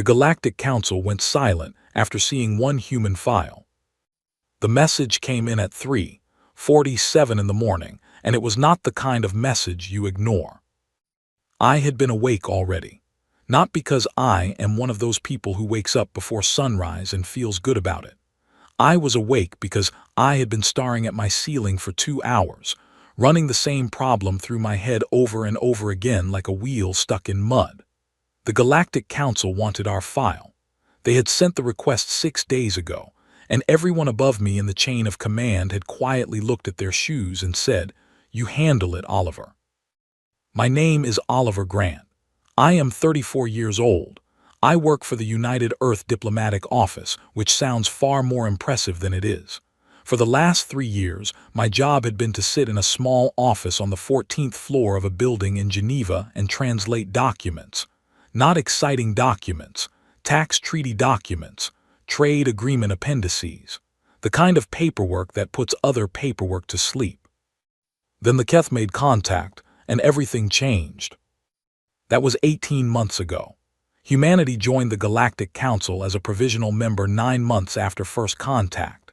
The Galactic Council went silent after seeing one human file. The message came in at 3:47 in the morning, and it was not the kind of message you ignore. I had been awake already. Not because I am one of those people who wakes up before sunrise and feels good about it. I was awake because I had been staring at my ceiling for 2 hours, running the same problem through my head over and over again like a wheel stuck in mud. The Galactic Council wanted our file. They had sent the request 6 days ago, and everyone above me in the chain of command had quietly looked at their shoes and said, "You handle it, Oliver." My name is Oliver Grant. I am 34 years old. I work for the United Earth Diplomatic Office, which sounds far more impressive than it is. For the last 3 years, my job had been to sit in a small office on the 14th floor of a building in Geneva and translate documents. Not exciting documents, tax treaty documents, trade agreement appendices, the kind of paperwork that puts other paperwork to sleep. Then the Keth made contact, and everything changed. That was 18 months ago. Humanity joined the Galactic Council as a provisional member 9 months after first contact.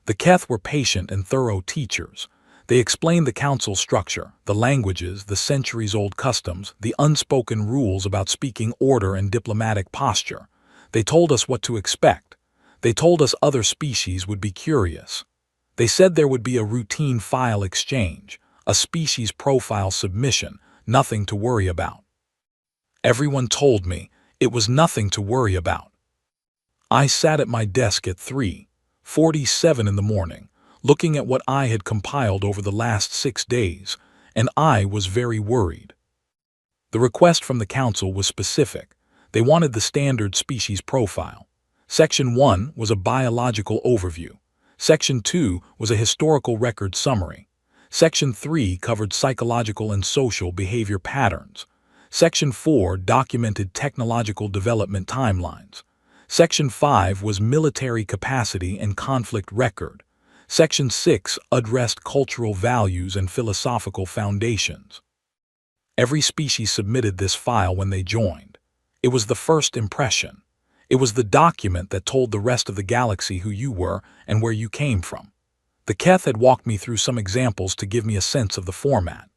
The Keth were patient and thorough teachers. They explained the council structure, the languages, the centuries-old customs, the unspoken rules about speaking order and diplomatic posture. They told us what to expect. They told us other species would be curious. They said there would be a routine file exchange, a species profile submission, nothing to worry about. Everyone told me it was nothing to worry about. I sat at my desk at 3:47 in the morning, looking at what I had compiled over the last 6 days, and I was very worried. The request from the council was specific. They wanted the standard species profile. Section 1 was a biological overview. Section 2 was a historical record summary. Section 3 covered psychological and social behavior patterns. Section 4 documented technological development timelines. Section 5 was military capacity and conflict record. Section 6 addressed cultural values and philosophical foundations. Every species submitted this file when they joined. It was the first impression. It was the document that told the rest of the galaxy who you were and where you came from. The Keth had walked me through some examples to give me a sense of the format.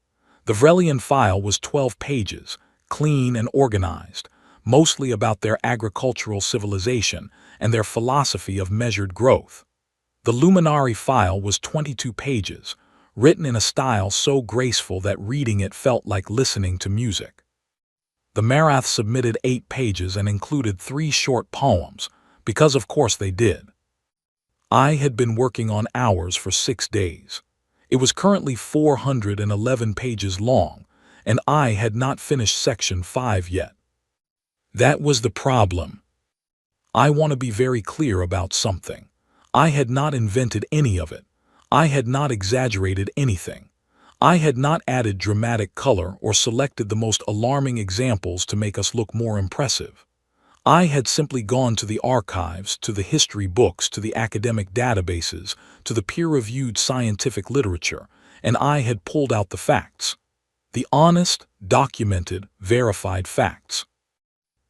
The Vrelian file was 12 pages, clean and organized, mostly about their agricultural civilization and their philosophy of measured growth. The Luminari file was 22 pages, written in a style so graceful that reading it felt like listening to music. The Marath submitted 8 pages and included 3 short poems, because of course they did. I had been working on ours for 6 days. It was currently 411 pages long, and I had not finished section 5 yet. That was the problem. I want to be very clear about something. I had not invented any of it. I had not exaggerated anything. I had not added dramatic color or selected the most alarming examples to make us look more impressive. I had simply gone to the archives, to the history books, to the academic databases, to the peer-reviewed scientific literature, and I had pulled out the facts. The honest, documented, verified facts.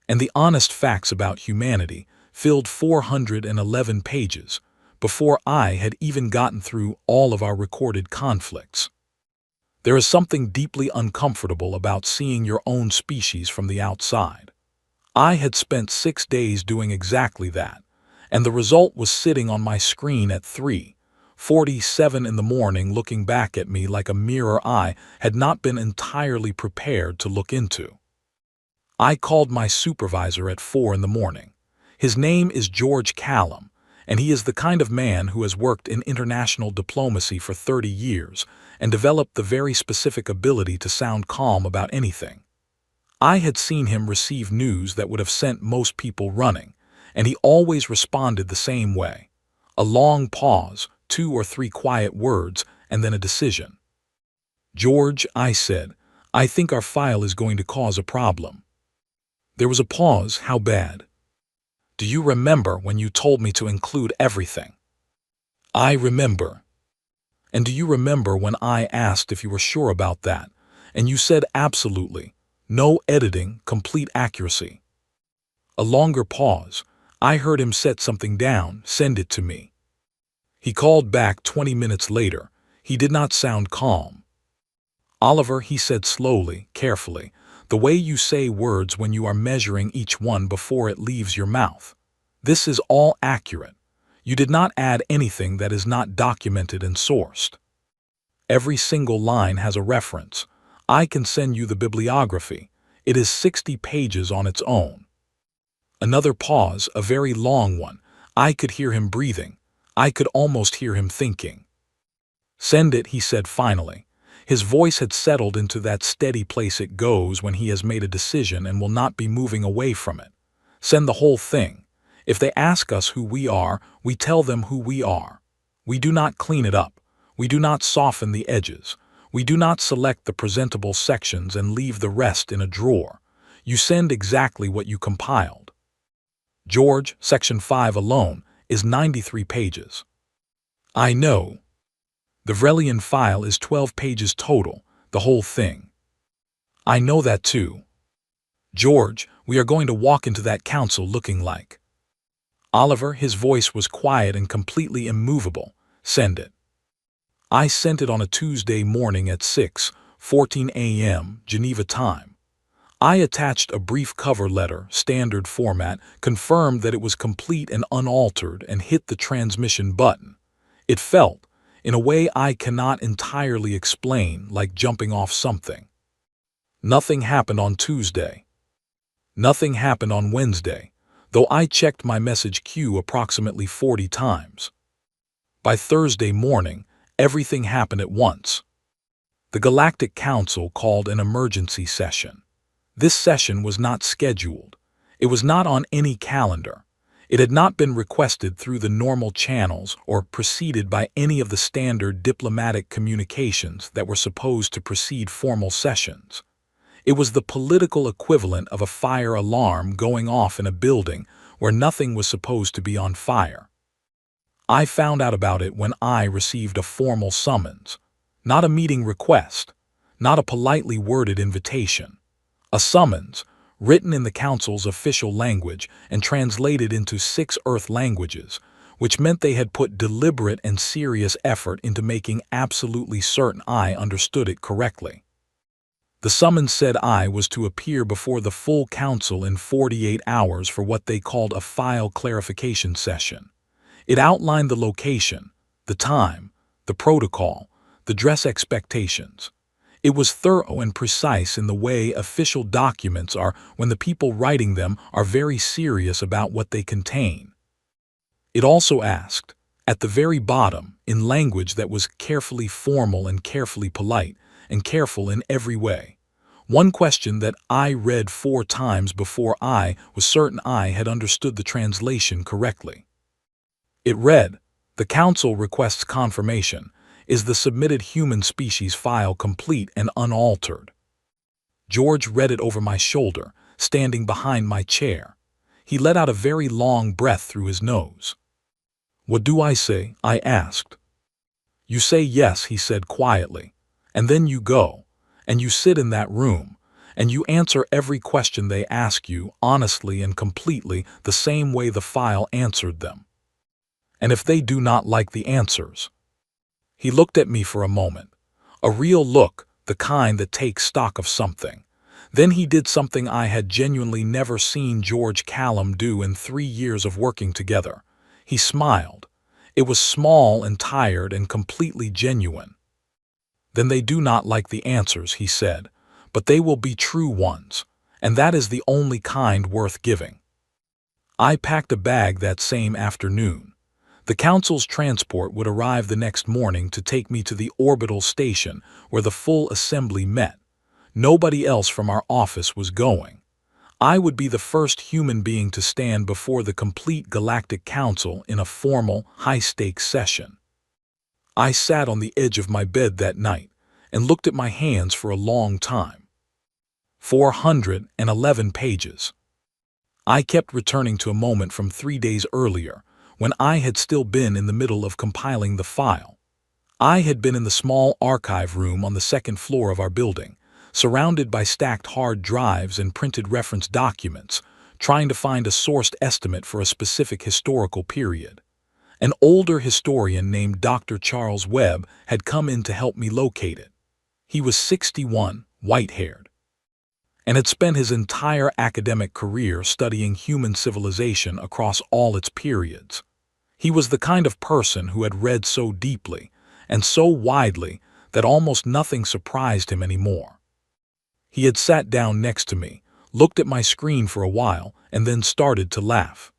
And the honest facts about humanity filled 411 pages before I had even gotten through all of our recorded conflicts. There is something deeply uncomfortable about seeing your own species from the outside. I had spent 6 days doing exactly that, and the result was sitting on my screen at 3:47 in the morning looking back at me like a mirror I had not been entirely prepared to look into. I called my supervisor at 4 in the morning. His name is George Callum, and he is the kind of man who has worked in international diplomacy for 30 years and developed the very specific ability to sound calm about anything. I had seen him receive news that would have sent most people running, and he always responded the same way. A long pause, 2 or 3 quiet words, and then a decision. "George," I said, "I think our file is going to cause a problem." There was a pause. "How bad?" "Do you remember when you told me to include everything?" "I remember." "And do you remember when I asked if you were sure about that, and you said absolutely, no editing, complete accuracy?" A longer pause. I heard him set something down, send it to me. He called back 20 minutes later. He did not sound calm. Oliver, he said slowly, carefully, the way you say words when you are measuring each one before it leaves your mouth. This is all accurate. You did not add anything that is not documented and sourced. Every single line has a reference. I can send you the bibliography. It is 60 pages on its own. Another pause, a very long one. I could hear him breathing. I could almost hear him thinking. Send it, he said finally. His voice had settled into that steady place it goes when he has made a decision and will not be moving away from it. Send the whole thing. If they ask us who we are, we tell them who we are. We do not clean it up. We do not soften the edges. We do not select the presentable sections and leave the rest in a drawer. You send exactly what you compiled. George, Section 5 alone, is 93 pages. I know. The Vrelian file is 12 pages total, the whole thing. I know that too. George, we are going to walk into that council looking like. Oliver, his voice was quiet and completely immovable. Send it. I sent it on a Tuesday morning at 6:14 a.m. Geneva time. I attached a brief cover letter, standard format, confirmed that it was complete and unaltered, and hit the transmission button. It felt, in a way I cannot entirely explain, like jumping off something. Nothing happened on Tuesday. Nothing happened on Wednesday, though I checked my message queue approximately 40 times. By Thursday morning, everything happened at once. The Galactic Council called an emergency session. This session was not scheduled. It was not on any calendar. It had not been requested through the normal channels or preceded by any of the standard diplomatic communications that were supposed to precede formal sessions. It was the political equivalent of a fire alarm going off in a building where nothing was supposed to be on fire. I found out about it when I received a formal summons. Not a meeting request, not a politely worded invitation. A summons, written in the Council's official language and translated into 6 Earth languages, which meant they had put deliberate and serious effort into making absolutely certain I understood it correctly. The summons said I was to appear before the full Council in 48 hours for what they called a file clarification session. It outlined the location, the time, the protocol, the dress expectations. It was thorough and precise in the way official documents are when the people writing them are very serious about what they contain. It also asked, at the very bottom, in language that was carefully formal and carefully polite, and careful in every way, one question that I read 4 times before I was certain I had understood the translation correctly. It read, "The Council requests confirmation. Is the submitted human species file complete and unaltered?" George read it over my shoulder, standing behind my chair. He let out a very long breath through his nose. "What do I say?" I asked. "You say yes," he said quietly, "and then you go, and you sit in that room, and you answer every question they ask you honestly and completely the same way the file answered them. And if they do not like the answers..." He looked at me for a moment, a real look, the kind that takes stock of something. Then he did something I had genuinely never seen George Callum do in 3 years of working together. He smiled. It was small and tired and completely genuine. "Then they do not like the answers," he said, "but they will be true ones, and that is the only kind worth giving." I packed a bag that same afternoon. The Council's transport would arrive the next morning to take me to the orbital station where the full assembly met. Nobody else from our office was going. I would be the first human being to stand before the complete Galactic Council in a formal, high-stakes session. I sat on the edge of my bed that night and looked at my hands for a long time. 411 pages. I kept returning to a moment from 3 days earlier, when I had still been in the middle of compiling the file. I had been in the small archive room on the 2nd floor of our building, surrounded by stacked hard drives and printed reference documents, trying to find a sourced estimate for a specific historical period. An older historian named Dr. Charles Webb had come in to help me locate it. He was 61, white-haired, and had spent his entire academic career studying human civilization across all its periods. He was the kind of person who had read so deeply and so widely that almost nothing surprised him anymore. He had sat down next to me, looked at my screen for a while, and then started to laugh.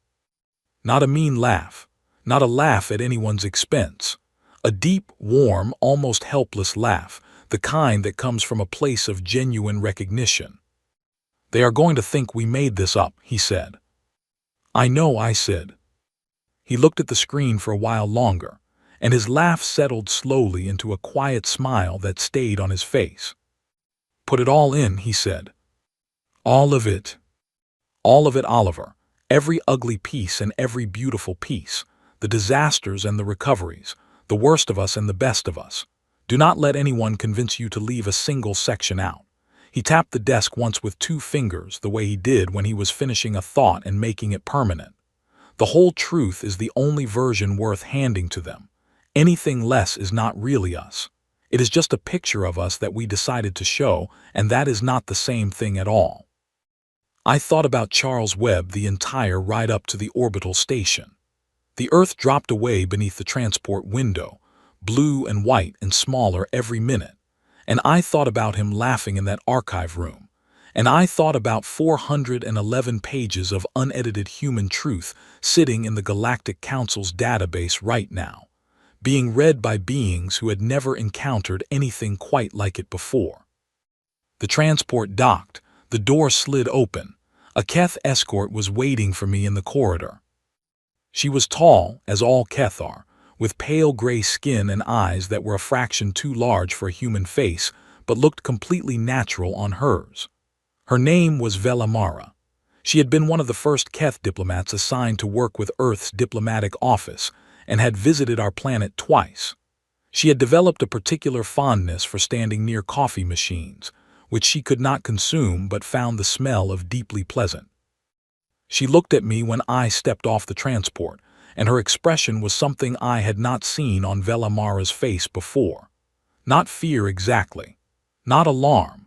Not a mean laugh, not a laugh at anyone's expense. A deep, warm, almost helpless laugh, the kind that comes from a place of genuine recognition. "They are going to think we made this up," he said. "I know," I said. He looked at the screen for a while longer, and his laugh settled slowly into a quiet smile that stayed on his face. "Put it all in," he said. "All of it. All of it, Oliver. Every ugly piece and every beautiful piece. The disasters and the recoveries. The worst of us and the best of us. Do not let anyone convince you to leave a single section out." He tapped the desk once with 2 fingers, the way he did when he was finishing a thought and making it permanent. "The whole truth is the only version worth handing to them. Anything less is not really us. It is just a picture of us that we decided to show, and that is not the same thing at all." I thought about Charles Webb the entire ride up to the orbital station. The Earth dropped away beneath the transport window, blue and white and smaller every minute, and I thought about him laughing in that archive room, and I thought about 411 pages of unedited human truth sitting in the Galactic Council's database right now, being read by beings who had never encountered anything quite like it before. The transport docked, the door slid open. A Keth escort was waiting for me in the corridor. She was tall, as all Keth are, with pale gray skin and eyes that were a fraction too large for a human face, but looked completely natural on hers. Her name was Velamara. She had been one of the first Keth diplomats assigned to work with Earth's diplomatic office and had visited our planet twice. She had developed a particular fondness for standing near coffee machines, which she could not consume but found the smell of deeply pleasant. She looked at me when I stepped off the transport, and her expression was something I had not seen on Velamara's face before. Not fear exactly. Not alarm.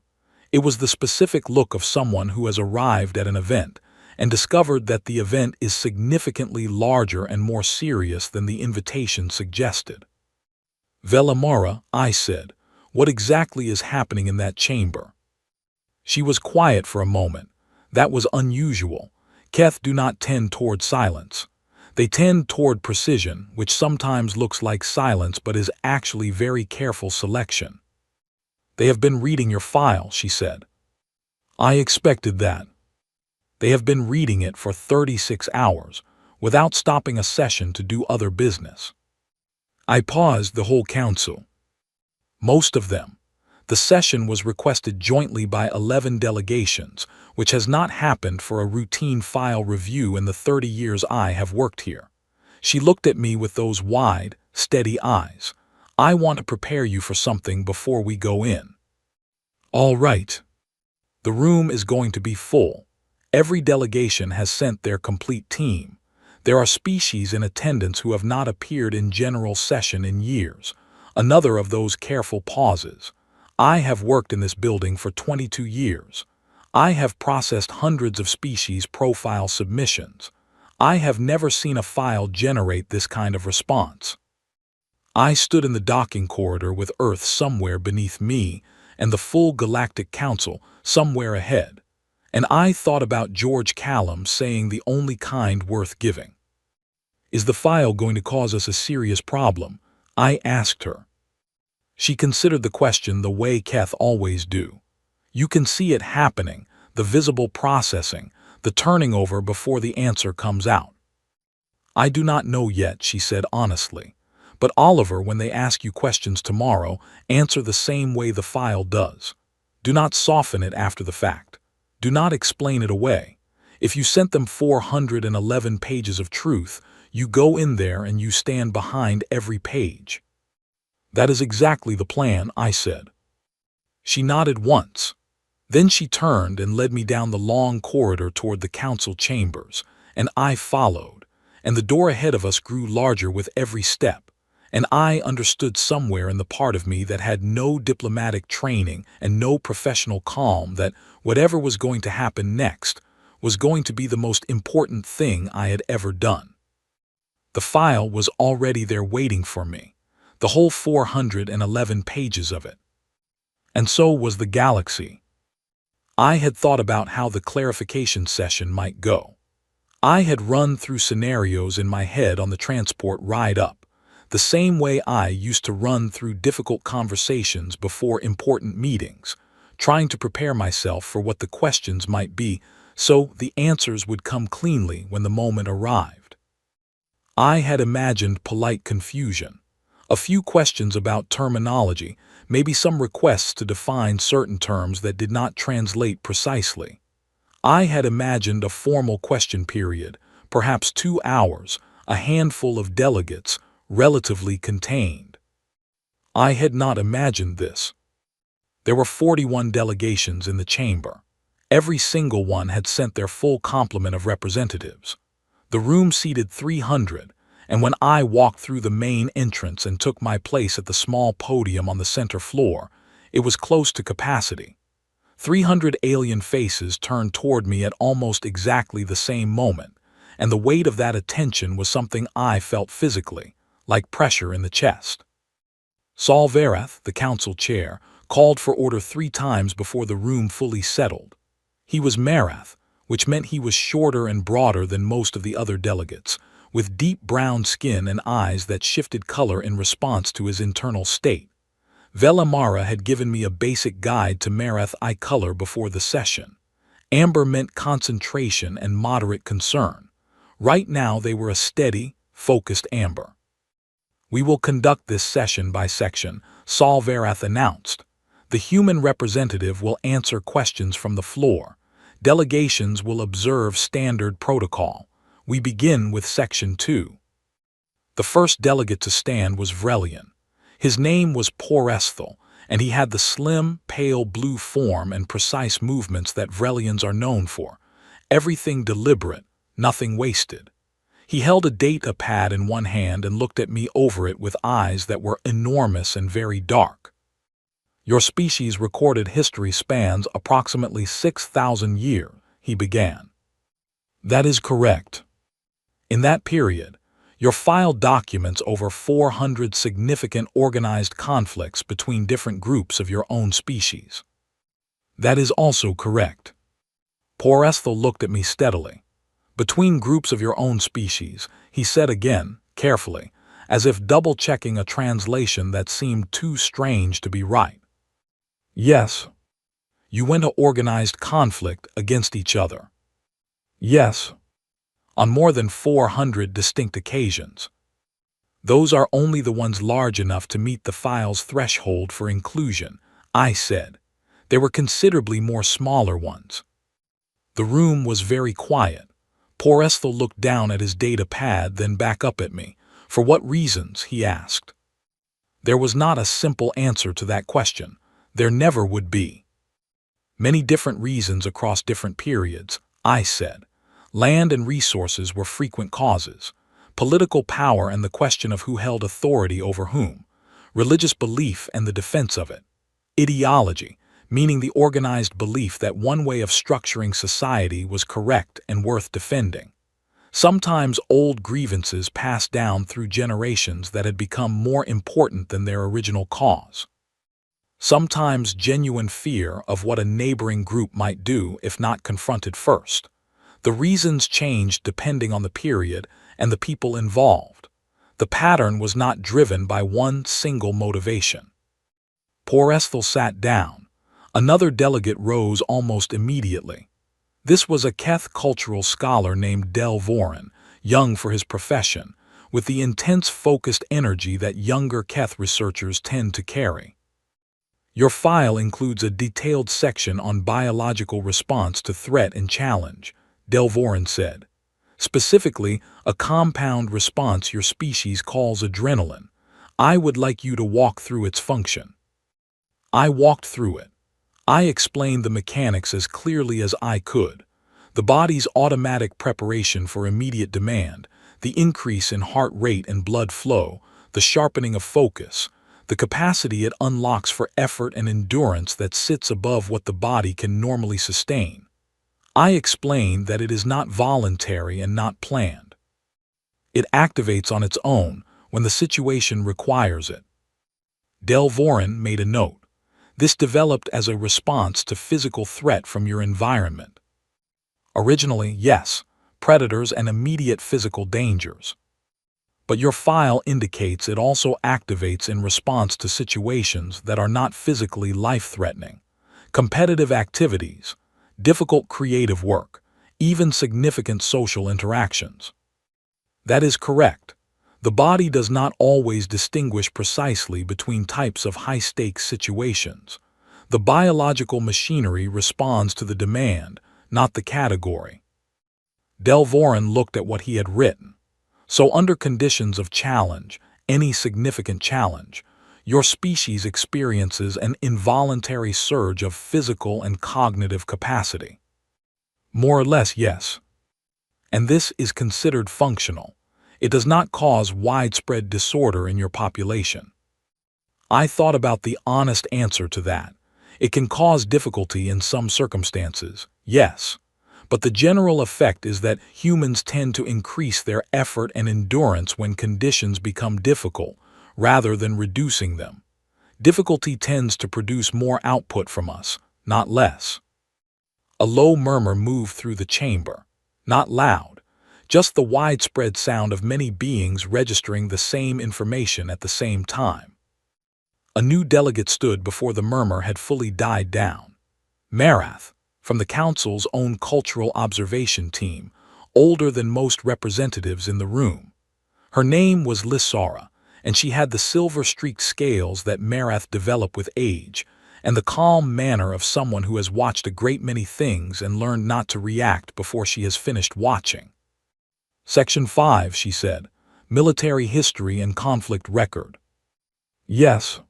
It was the specific look of someone who has arrived at an event and discovered that the event is significantly larger and more serious than the invitation suggested. "Velamara," I said, "what exactly is happening in that chamber?" She was quiet for a moment. That was unusual. Keth do not tend toward silence. They tend toward precision, which sometimes looks like silence but is actually very careful selection. "They have been reading your file," she said. "I expected that. They have been reading it for 36 hours, without stopping a session to do other business." I paused. "The whole council?" "Most of them. The session was requested jointly by 11 delegations, which has not happened for a routine file review in the 30 years I have worked here." She looked at me with those wide, steady eyes. "I want to prepare you for something before we go in." "All right." "The room is going to be full. Every delegation has sent their complete team. There are species in attendance who have not appeared in general session in years." Another of those careful pauses. "I have worked in this building for 22 years. I have processed hundreds of species profile submissions. I have never seen a file generate this kind of response." I stood in the docking corridor with Earth somewhere beneath me and the full Galactic Council somewhere ahead, and I thought about George Callum saying the only kind worth giving. "Is the file going to cause us a serious problem?" I asked her. She considered the question the way Keth always do. You can see it happening, the visible processing, the turning over before the answer comes out. "I do not know yet," she said honestly. "But Oliver, when they ask you questions tomorrow, answer the same way the file does. Do not soften it after the fact. Do not explain it away. If you sent them 411 pages of truth, you go in there and you stand behind every page." "That is exactly the plan," I said. She nodded once. Then she turned and led me down the long corridor toward the council chambers, and I followed, and the door ahead of us grew larger with every step, and I understood somewhere in the part of me that had no diplomatic training and no professional calm that whatever was going to happen next was going to be the most important thing I had ever done. The file was already there waiting for me, the whole 411 pages of it. And so was the galaxy. I had thought about how the clarification session might go. I had run through scenarios in my head on the transport ride up, the same way I used to run through difficult conversations before important meetings, trying to prepare myself for what the questions might be so the answers would come cleanly when the moment arrived. I had imagined polite confusion, a few questions about terminology, maybe some requests to define certain terms that did not translate precisely. I had imagined a formal question period, perhaps 2 hours, a handful of delegates, relatively contained. I had not imagined this. There were 41 delegations in the chamber. Every single one had sent their full complement of representatives. The room seated 300, and when I walked through the main entrance and took my place at the small podium on the center floor, it was close to capacity. 300 alien faces turned toward me at almost exactly the same moment, and the weight of that attention was something I felt physically, like pressure in the chest. Saul Verath, the council chair, called for order 3 times before the room fully settled. He was Marath, which meant he was shorter and broader than most of the other delegates, with deep brown skin and eyes that shifted color in response to his internal state. Velamara had given me a basic guide to Marath eye color before the session. Amber meant concentration and moderate concern. Right now they were a steady, focused amber. "We will conduct this session by section," Saul Verath announced. "The human representative will answer questions from the floor. Delegations will observe standard protocol. We begin with Section 2. The first delegate to stand was Vrelian. His name was Porethal, and he had the slim, pale blue form and precise movements that Vrelians are known for. Everything deliberate, nothing wasted. He held a data pad in one hand and looked at me over it with eyes that were enormous and very dark. "Your species' recorded history spans approximately 6,000 years, he began. "That is correct. In that period, your file documents over 400 significant organized conflicts between different groups of your own species." "That is also correct." Porethal looked at me steadily. "Between groups of your own species," he said again, carefully, as if double-checking a translation that seemed too strange to be right. "Yes." "You went to organized conflict against each other." "Yes." "On more than 400 distinct occasions." "Those are only the ones large enough to meet the file's threshold for inclusion," I said. "There were considerably more smaller ones." The room was very quiet. Porethal looked down at his data pad, then back up at me. "For what reasons?" he asked. There was not a simple answer to that question. There never would be. "Many different reasons across different periods," I said. "Land and resources were frequent causes. Political power and the question of who held authority over whom. Religious belief and the defense of it. Ideology, meaning the organized belief that one way of structuring society was correct and worth defending. Sometimes old grievances passed down through generations that had become more important than their original cause. Sometimes genuine fear of what a neighboring group might do if not confronted first. The reasons changed depending on the period and the people involved. The pattern was not driven by one single motivation." Porethal sat down. Another delegate rose almost immediately. This was a Keth cultural scholar named Del Voren, young for his profession, with the intense focused energy that younger Keth researchers tend to carry. "Your file includes a detailed section on biological response to threat and challenge," Del Voren said. "Specifically, a compound response your species calls adrenaline. I would like you to walk through its function." I walked through it. I explained the mechanics as clearly as I could. The body's automatic preparation for immediate demand, the increase in heart rate and blood flow, the sharpening of focus, the capacity it unlocks for effort and endurance that sits above what the body can normally sustain. I explained that it is not voluntary and not planned. It activates on its own when the situation requires it. Delvorin made a note. This developed as a response to physical threat from your environment. Originally, yes, predators and immediate physical dangers. But your file indicates it also activates in response to situations that are not physically life-threatening. Competitive activities, difficult creative work, even significant social interactions. That is correct. The body does not always distinguish precisely between types of high-stakes situations. The biological machinery responds to the demand, not the category. Delvorin looked at what he had written. So under conditions of challenge, any significant challenge, your species experiences an involuntary surge of physical and cognitive capacity. More or less, yes. And this is considered functional. It does not cause widespread disorder in your population. I thought about the honest answer to that. It can cause difficulty in some circumstances, yes. But the general effect is that humans tend to increase their effort and endurance when conditions become difficult, rather than reducing them. Difficulty tends to produce more output from us, not less. A low murmur moved through the chamber. Not loud, just the widespread sound of many beings registering the same information at the same time. A new delegate stood before the murmur had fully died down. Marath, from the Council's own cultural observation team, older than most representatives in the room. Her name was Lissara, and she had the silver-streaked scales that Marath developed with age, and the calm manner of someone who has watched a great many things and learned not to react before she has finished watching. Section 5, she said, Military History and Conflict Record. Yes,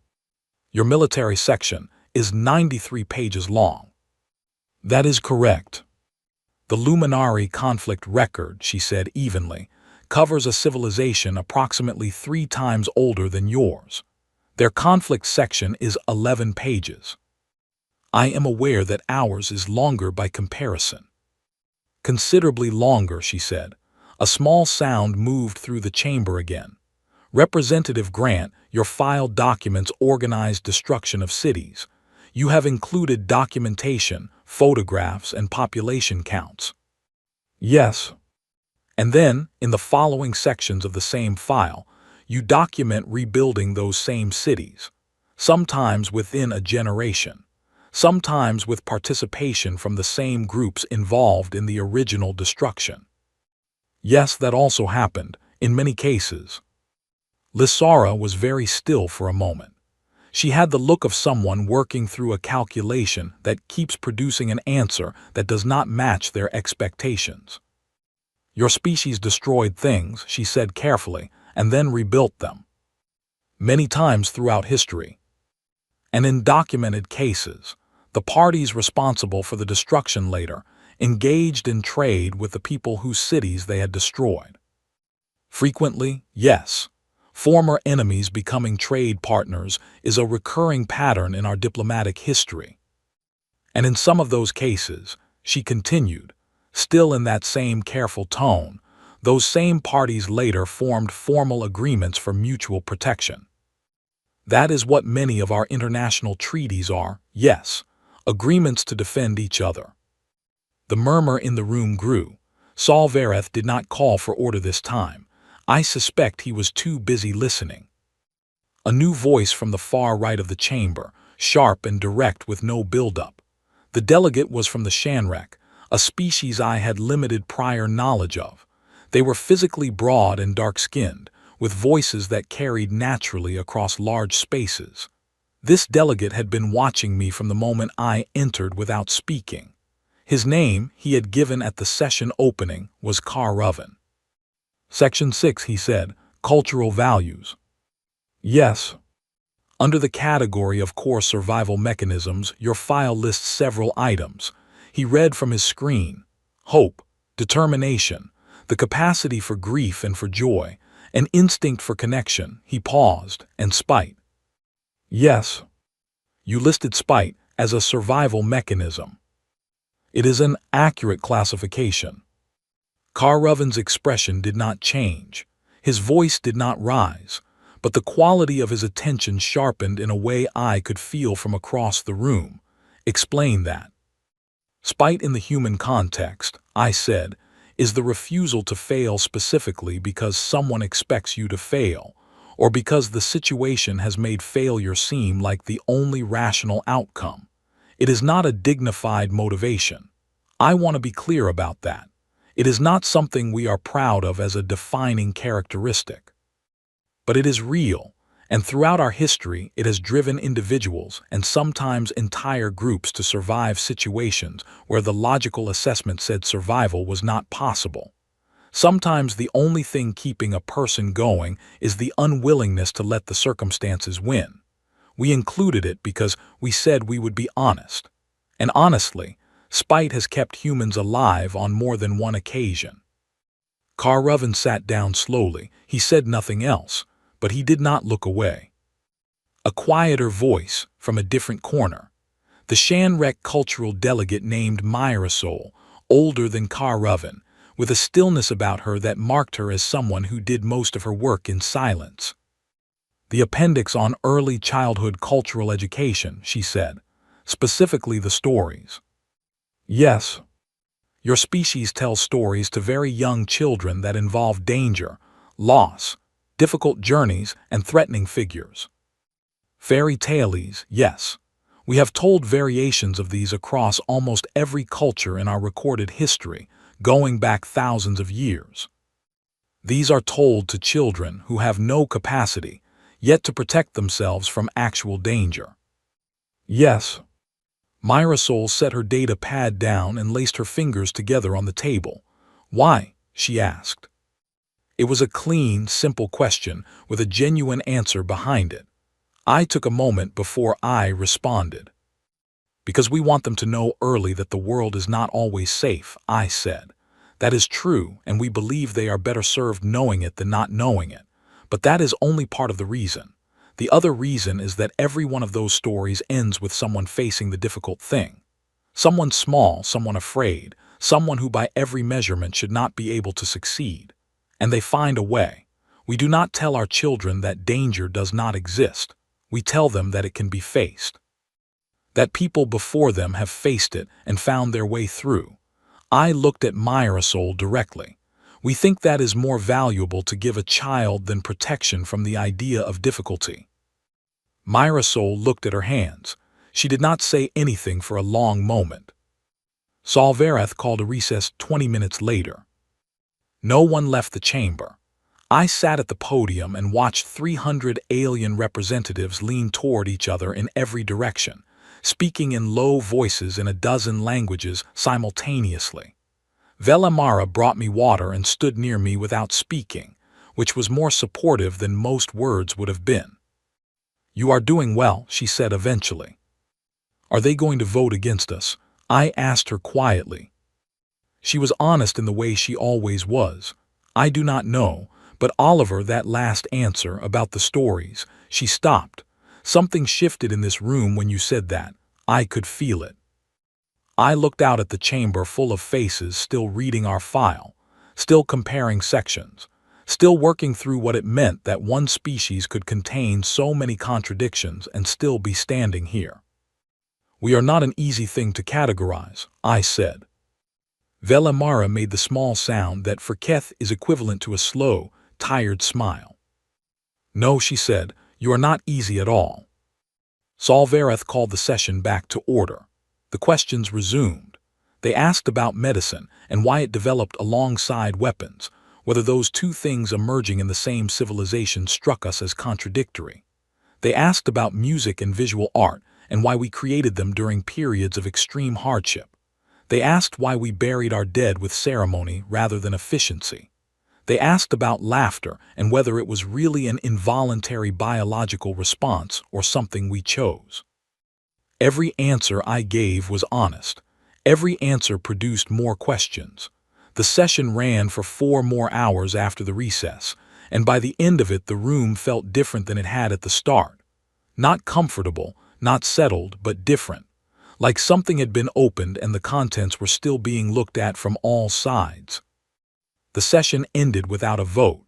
your military section is 93 pages long. That is correct. The Luminari conflict record, she said evenly, covers a civilization approximately 3 times older than yours. Their conflict section is 11 pages. I am aware that ours is longer by comparison. Considerably longer, she said. A small sound moved through the chamber again. Representative Grant, your file documents organized destruction of cities. You have included documentation, photographs, and population counts. Yes. And then, in the following sections of the same file, you document rebuilding those same cities, sometimes within a generation, sometimes with participation from the same groups involved in the original destruction. Yes, that also happened, in many cases. Lissara was very still for a moment. She had the look of someone working through a calculation that keeps producing an answer that does not match their expectations. Your species destroyed things, she said carefully, and then rebuilt them. Many times throughout history. And in documented cases, the parties responsible for the destruction later engaged in trade with the people whose cities they had destroyed. Frequently, yes. Former enemies becoming trade partners is a recurring pattern in our diplomatic history. And in some of those cases, she continued, still in that same careful tone, those same parties later formed formal agreements for mutual protection. That is what many of our international treaties are, yes, agreements to defend each other. The murmur in the room grew. Saul Vereth did not call for order this time. I suspect he was too busy listening. A new voice from the far right of the chamber, sharp and direct with no build-up. The delegate was from the Shanrek, a species I had limited prior knowledge of. They were physically broad and dark-skinned, with voices that carried naturally across large spaces. This delegate had been watching me from the moment I entered without speaking. His name, he had given at the session opening, was Karavan. Section 6, he said, Cultural Values. Yes. Under the category of core survival mechanisms, your file lists several items. He read from his screen: hope, determination, the capacity for grief and for joy, an instinct for connection. He paused, and spite. Yes, you listed spite as a survival mechanism. It is an accurate classification. Carruven's expression did not change. His voice did not rise, but the quality of his attention sharpened in a way I could feel from across the room. Explain that. Spite in the human context, I said, is the refusal to fail specifically because someone expects you to fail, or because the situation has made failure seem like the only rational outcome. It is not a dignified motivation. I want to be clear about that. It is not something we are proud of as a defining characteristic. But it is real, and throughout our history it has driven individuals and sometimes entire groups to survive situations where the logical assessment said survival was not possible. Sometimes the only thing keeping a person going is the unwillingness to let the circumstances win. We included it because we said we would be honest. And honestly, spite has kept humans alive on more than one occasion. Carruven sat down slowly. He said nothing else, but he did not look away. A quieter voice from a different corner. The Shanrek cultural delegate named Marisol, older than Carruven, with a stillness about her that marked her as someone who did most of her work in silence. The appendix on early childhood cultural education, she said, specifically the stories. Yes, your species tells stories to very young children that involve danger, loss, difficult journeys, and threatening figures. Fairy tales, yes. We have told variations of these across almost every culture in our recorded history, going back thousands of years. These are told to children who have no capacity, yet to protect themselves from actual danger. Yes. Marisol set her data pad down and laced her fingers together on the table. Why? She asked. It was a clean, simple question with a genuine answer behind it. I took a moment before I responded. Because we want them to know early that the world is not always safe, I said. That is true, and we believe they are better served knowing it than not knowing it. But that is only part of the reason. The other reason is that every one of those stories ends with someone facing the difficult thing. Someone small, someone afraid, someone who by every measurement should not be able to succeed. And they find a way. We do not tell our children that danger does not exist. We tell them that it can be faced. That people before them have faced it and found their way through. I looked at Marisol directly. We think that is more valuable to give a child than protection from the idea of difficulty. Marisol looked at her hands. She did not say anything for a long moment. Solvareth called a recess 20 minutes later. No one left the chamber. I sat at the podium and watched 300 alien representatives lean toward each other in every direction, speaking in low voices in a dozen languages simultaneously. Velamara brought me water and stood near me without speaking, which was more supportive than most words would have been. You are doing well, she said eventually. Are they going to vote against us? I asked her quietly. She was honest in the way she always was. I do not know, but Oliver, that last answer about the stories, she stopped. Something shifted in this room when you said that. I could feel it. I looked out at the chamber full of faces still reading our file, still comparing sections, still working through what it meant that one species could contain so many contradictions and still be standing here. We are not an easy thing to categorize, I said. Velamara made the small sound that for Keth is equivalent to a slow, tired smile. No, she said, you are not easy at all. Solvareth called the session back to order. The questions resumed. They asked about medicine and why it developed alongside weapons, whether those two things emerging in the same civilization struck us as contradictory. They asked about music and visual art and why we created them during periods of extreme hardship. They asked why we buried our dead with ceremony rather than efficiency. They asked about laughter and whether it was really an involuntary biological response or something we chose. Every answer I gave was honest. Every answer produced more questions. The session ran for 4 more hours after the recess, and by the end of it the room felt different than it had at the start. Not comfortable, not settled, but different. Like something had been opened and the contents were still being looked at from all sides. The session ended without a vote.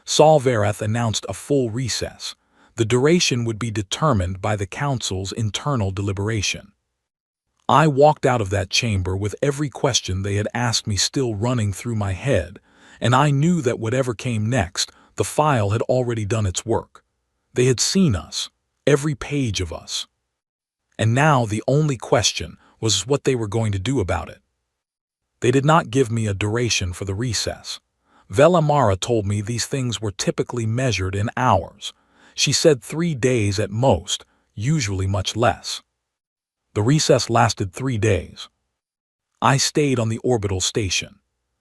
Solverath announced a full recess. The duration would be determined by the council's internal deliberation. I walked out of that chamber with every question they had asked me still running through my head, and I knew that whatever came next, the file had already done its work. They had seen us, every page of us. And now the only question was what they were going to do about it. They did not give me a duration for the recess. Velamara told me these things were typically measured in hours. She said 3 days at most, usually much less. The recess lasted 3 days. I stayed on the orbital station.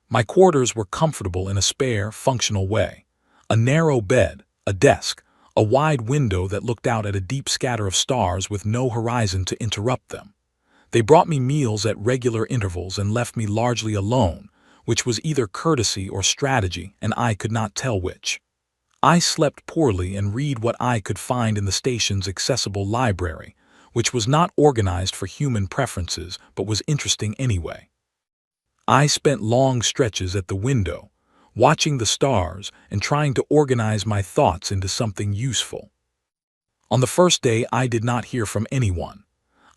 My quarters were comfortable in a spare, functional way. A narrow bed, a desk, a wide window that looked out at a deep scatter of stars with no horizon to interrupt them. They brought me meals at regular intervals and left me largely alone, which was either courtesy or strategy, and I could not tell which. I slept poorly and read what I could find in the station's accessible library, which was not organized for human preferences but was interesting anyway. I spent long stretches at the window, watching the stars and trying to organize my thoughts into something useful. On the first day, I did not hear from anyone.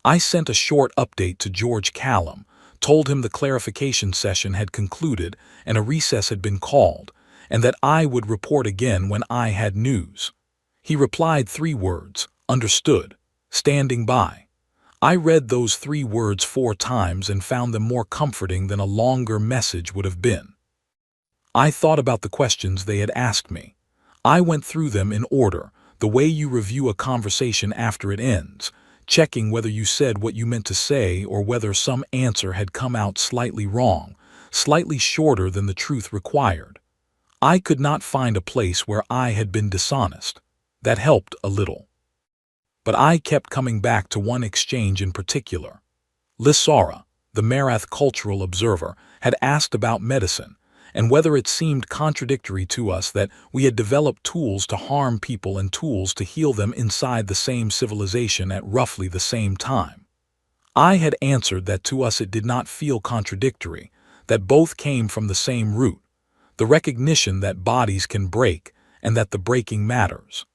I sent a short update to George Callum, told him the clarification session had concluded and a recess had been called, and that I would report again when I had news. He replied 3 words, understood, standing by. I read those 3 words 4 times and found them more comforting than a longer message would have been. I thought about the questions they had asked me. I went through them in order, the way you review a conversation after it ends, checking whether you said what you meant to say or whether some answer had come out slightly wrong, slightly shorter than the truth required. I could not find a place where I had been dishonest. That helped a little. But I kept coming back to one exchange in particular. Lissara, the Marath cultural observer, had asked about medicine, and whether it seemed contradictory to us that we had developed tools to harm people and tools to heal them inside the same civilization at roughly the same time. I had answered that to us it did not feel contradictory, that both came from the same root, the recognition that bodies can break and that the breaking matters.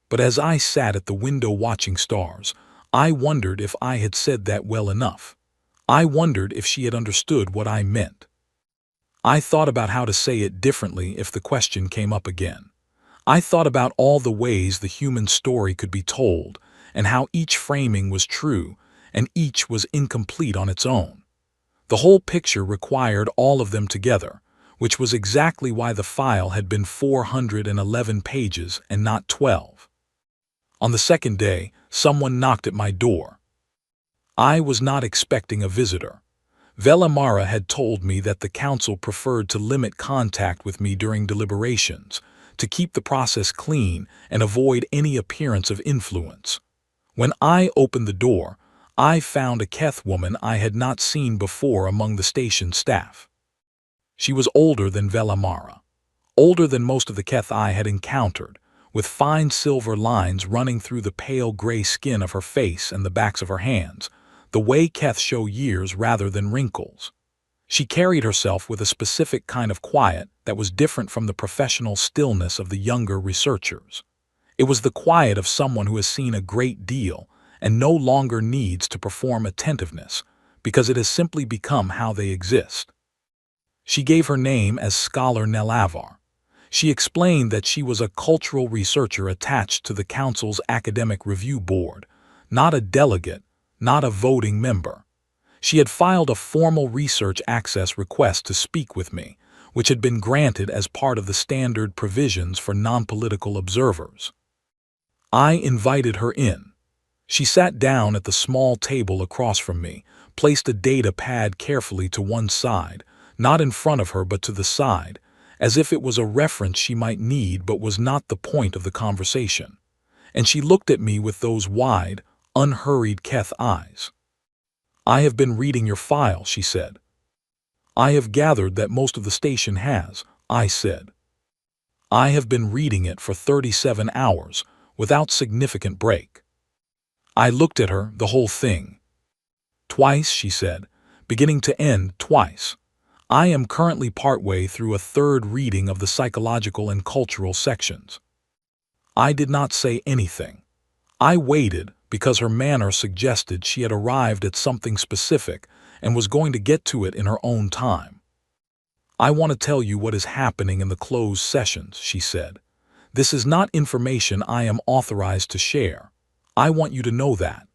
But as I sat at the window watching stars, I wondered if I had said that well enough. I wondered if she had understood what I meant. I thought about how to say it differently if the question came up again. I thought about all the ways the human story could be told, and how each framing was true, and each was incomplete on its own. The whole picture required all of them together, which was exactly why the file had been 411 pages and not 12. On the second day, someone knocked at my door. I was not expecting a visitor. Velamara had told me that the council preferred to limit contact with me during deliberations, to keep the process clean and avoid any appearance of influence. When I opened the door, I found a Keth woman I had not seen before among the station staff. She was older than Velamara, older than most of the Keth I had encountered, with fine silver lines running through the pale gray skin of her face and the backs of her hands, the way Keth show years rather than wrinkles. She carried herself with a specific kind of quiet that was different from the professional stillness of the younger researchers. It was the quiet of someone who has seen a great deal and no longer needs to perform attentiveness because it has simply become how they exist. She gave her name as Scholar Nelavar. She explained that she was a cultural researcher attached to the council's academic review board, not a delegate, not a voting member. She had filed a formal research access request to speak with me, which had been granted as part of the standard provisions for non-political observers. I invited her in. She sat down at the small table across from me, placed a data pad carefully to one side, not in front of her but to the side, as if it was a reference she might need but was not the point of the conversation. And she looked at me with those wide, unhurried Keth eyes. "I have been reading your file," she said. "I have gathered that most of the station has," I said. "I have been reading it for 37 hours, without significant break." I looked at her, the whole thing. "Twice," she said, "beginning to end twice. I am currently partway through a third reading of the psychological and cultural sections." I did not say anything. I waited because her manner suggested she had arrived at something specific and was going to get to it in her own time. "I want to tell you what is happening in the closed sessions," she said. "This is not information I am authorized to share. I want you to know that.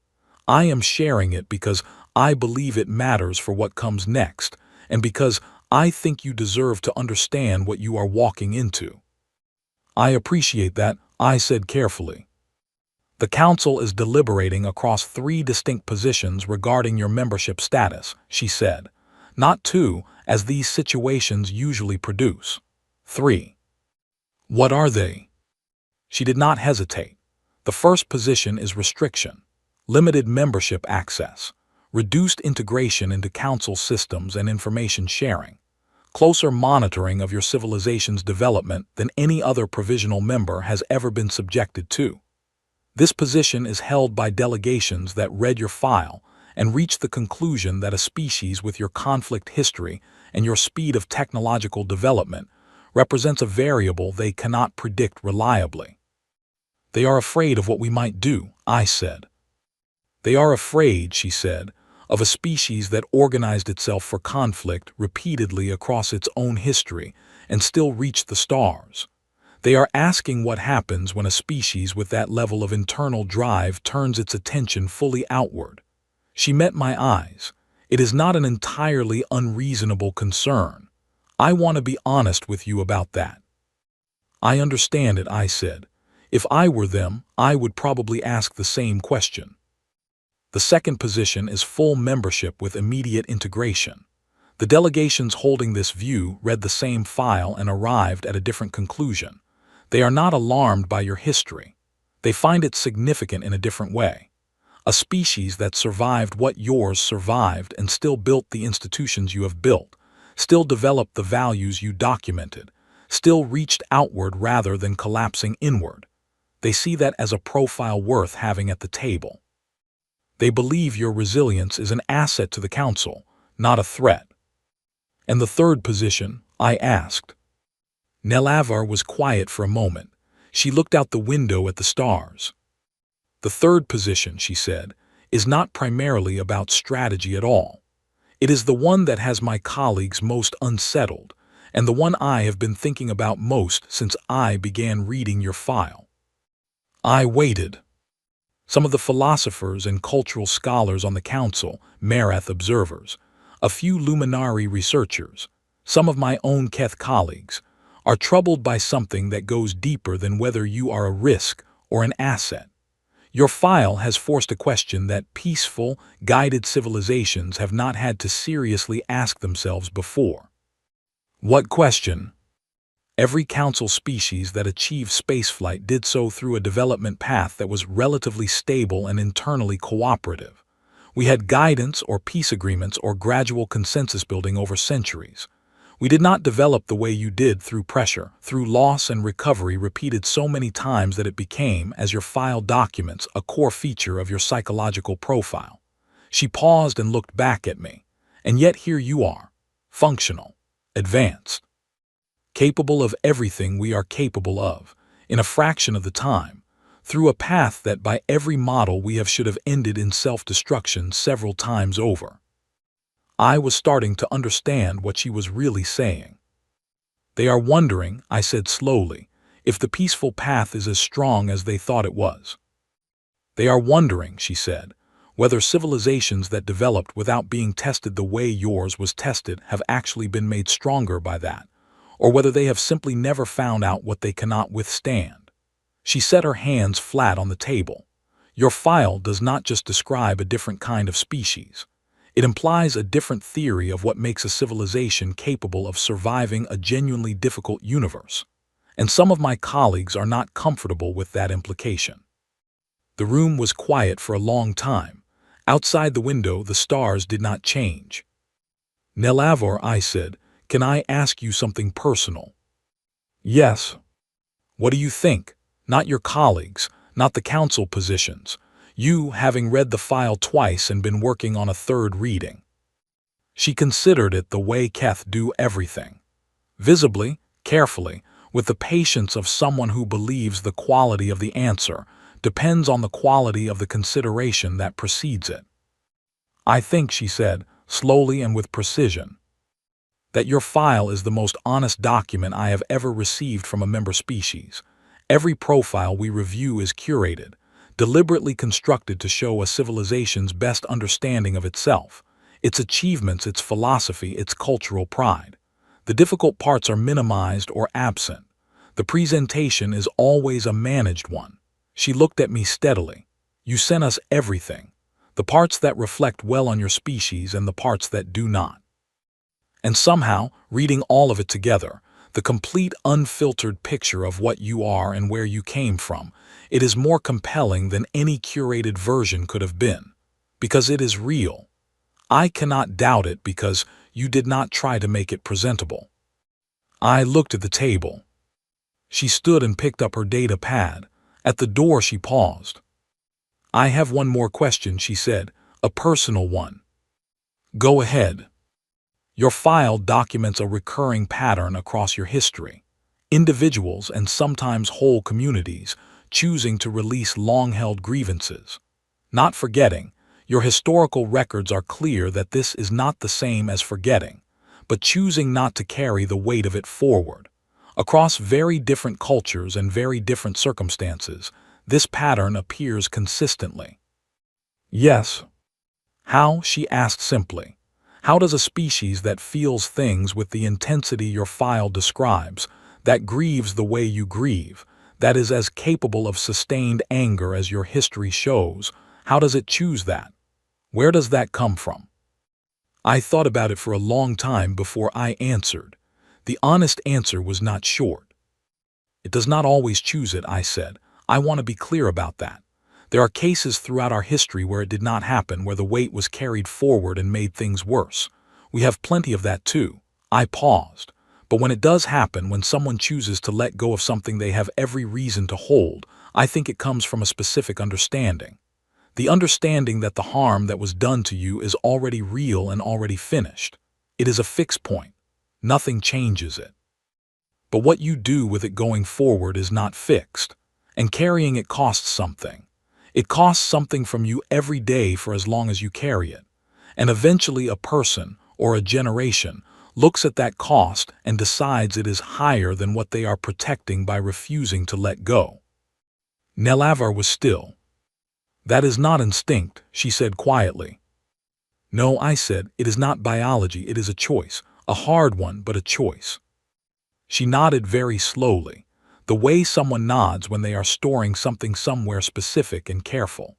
I am sharing it because I believe it matters for what comes next, and because I think you deserve to understand what you are walking into." "I appreciate that," I said carefully. "The council is deliberating across 3 distinct positions regarding your membership status," she said. "Not 2, as these situations usually produce. 3. "What are they?" She did not hesitate. "The first position is restriction, limited membership access, reduced integration into council systems and information sharing, closer monitoring of your civilization's development than any other provisional member has ever been subjected to. This position is held by delegations that read your file and reached the conclusion that a species with your conflict history and your speed of technological development represents a variable they cannot predict reliably." "They are afraid of what we might do," I said. "They are afraid," she said, "of a species that organized itself for conflict repeatedly across its own history and still reached the stars. They are asking what happens when a species with that level of internal drive turns its attention fully outward." She met my eyes. "It is not an entirely unreasonable concern. I want to be honest with you about that." "I understand it," I said. "If I were them, I would probably ask the same question." The second position is full membership with immediate integration. The delegations holding this view read the same file and arrived at a different conclusion. They are not alarmed by your history. They find it significant in a different way. A species that survived what yours survived and still built the institutions you have built, still developed the values you documented, still reached outward rather than collapsing inward. They see that as a profile worth having at the table. They believe your resilience is an asset to the council, not a threat." "And the third position?" I asked. Nelavar was quiet for a moment. She looked out the window at the stars. "The third position," she said, "is not primarily about strategy at all. It is the one that has my colleagues most unsettled, and the one I have been thinking about most since I began reading your file." I waited. Some of the philosophers and cultural scholars on the council, Marath observers, a few luminary researchers, some of my own Keth colleagues, are troubled by something that goes deeper than whether you are a risk or an asset. Your file has forced a question that peaceful, guided civilizations have not had to seriously ask themselves before. "What question?" "Every council species that achieved spaceflight did so through a development path that was relatively stable and internally cooperative. We had guidance or peace agreements or gradual consensus building over centuries. We did not develop the way you did through pressure, through loss and recovery repeated so many times that it became, as your file documents, a core feature of your psychological profile." She paused and looked back at me. "And yet here you are, functional, advanced, capable of everything we are capable of, in a fraction of the time, through a path that by every model we have should have ended in self-destruction several times over." I was starting to understand what she was really saying. "They are wondering," I said slowly, "if the peaceful path is as strong as they thought it was." "They are wondering," she said, "whether civilizations that developed without being tested the way yours was tested have actually been made stronger by that, or whether they have simply never found out what they cannot withstand." She set her hands flat on the table. "Your file does not just describe a different kind of species. It implies a different theory of what makes a civilization capable of surviving a genuinely difficult universe. And some of my colleagues are not comfortable with that implication. The room was quiet for a long time. Outside the window, the stars did not change. "Nelavor," I said, "can I ask you something personal?" "Yes." "What do you think? Not your colleagues, not the council positions. You, having read the file twice and been working on a third reading." She considered it the way Keth do everything. Visibly, carefully, with the patience of someone who believes the quality of the answer depends on the quality of the consideration that precedes it. "I think," she said, slowly and with precision, "that your file is the most honest document I have ever received from a member species. Every profile we review is curated, deliberately constructed to show a civilization's best understanding of itself, its achievements, its philosophy, its cultural pride. The difficult parts are minimized or absent. The presentation is always a managed one." She looked at me steadily. "You sent us everything, the parts that reflect well on your species and the parts that do not. And somehow, reading all of it together, the complete unfiltered picture of what you are and where you came from, it is more compelling than any curated version could have been. Because it is real. I cannot doubt it because you did not try to make it presentable." I looked at the table. She stood and picked up her data pad. At the door she paused. "I have one more question," she said, "a personal one." "Go ahead." "Your file documents a recurring pattern across your history. Individuals and sometimes whole communities choosing to release long-held grievances. Not forgetting, your historical records are clear that this is not the same as forgetting, but choosing not to carry the weight of it forward. Across very different cultures and very different circumstances, this pattern appears consistently." "Yes." "How?" she asked simply. "How does a species that feels things with the intensity your file describes, that grieves the way you grieve, that is as capable of sustained anger as your history shows, how does it choose that? Where does that come from?" I thought about it for a long time before I answered. The honest answer was not short. "It does not always choose it," I said. "I want to be clear about that. There are cases throughout our history where it did not happen, where the weight was carried forward and made things worse. We have plenty of that too." I paused. "But when it does happen, when someone chooses to let go of something they have every reason to hold, I think it comes from a specific understanding. The understanding that the harm that was done to you is already real and already finished. It is a fixed point. Nothing changes it. But what you do with it going forward is not fixed. And carrying it costs something. It costs something from you every day for as long as you carry it. And eventually a person, or a generation, looks at that cost and decides it is higher than what they are protecting by refusing to let go." Nelavor was still. "That is not instinct," she said quietly. "No," I said, "it is not biology, it is a choice. A hard one, but a choice." She nodded very slowly, the way someone nods when they are storing something somewhere specific and careful.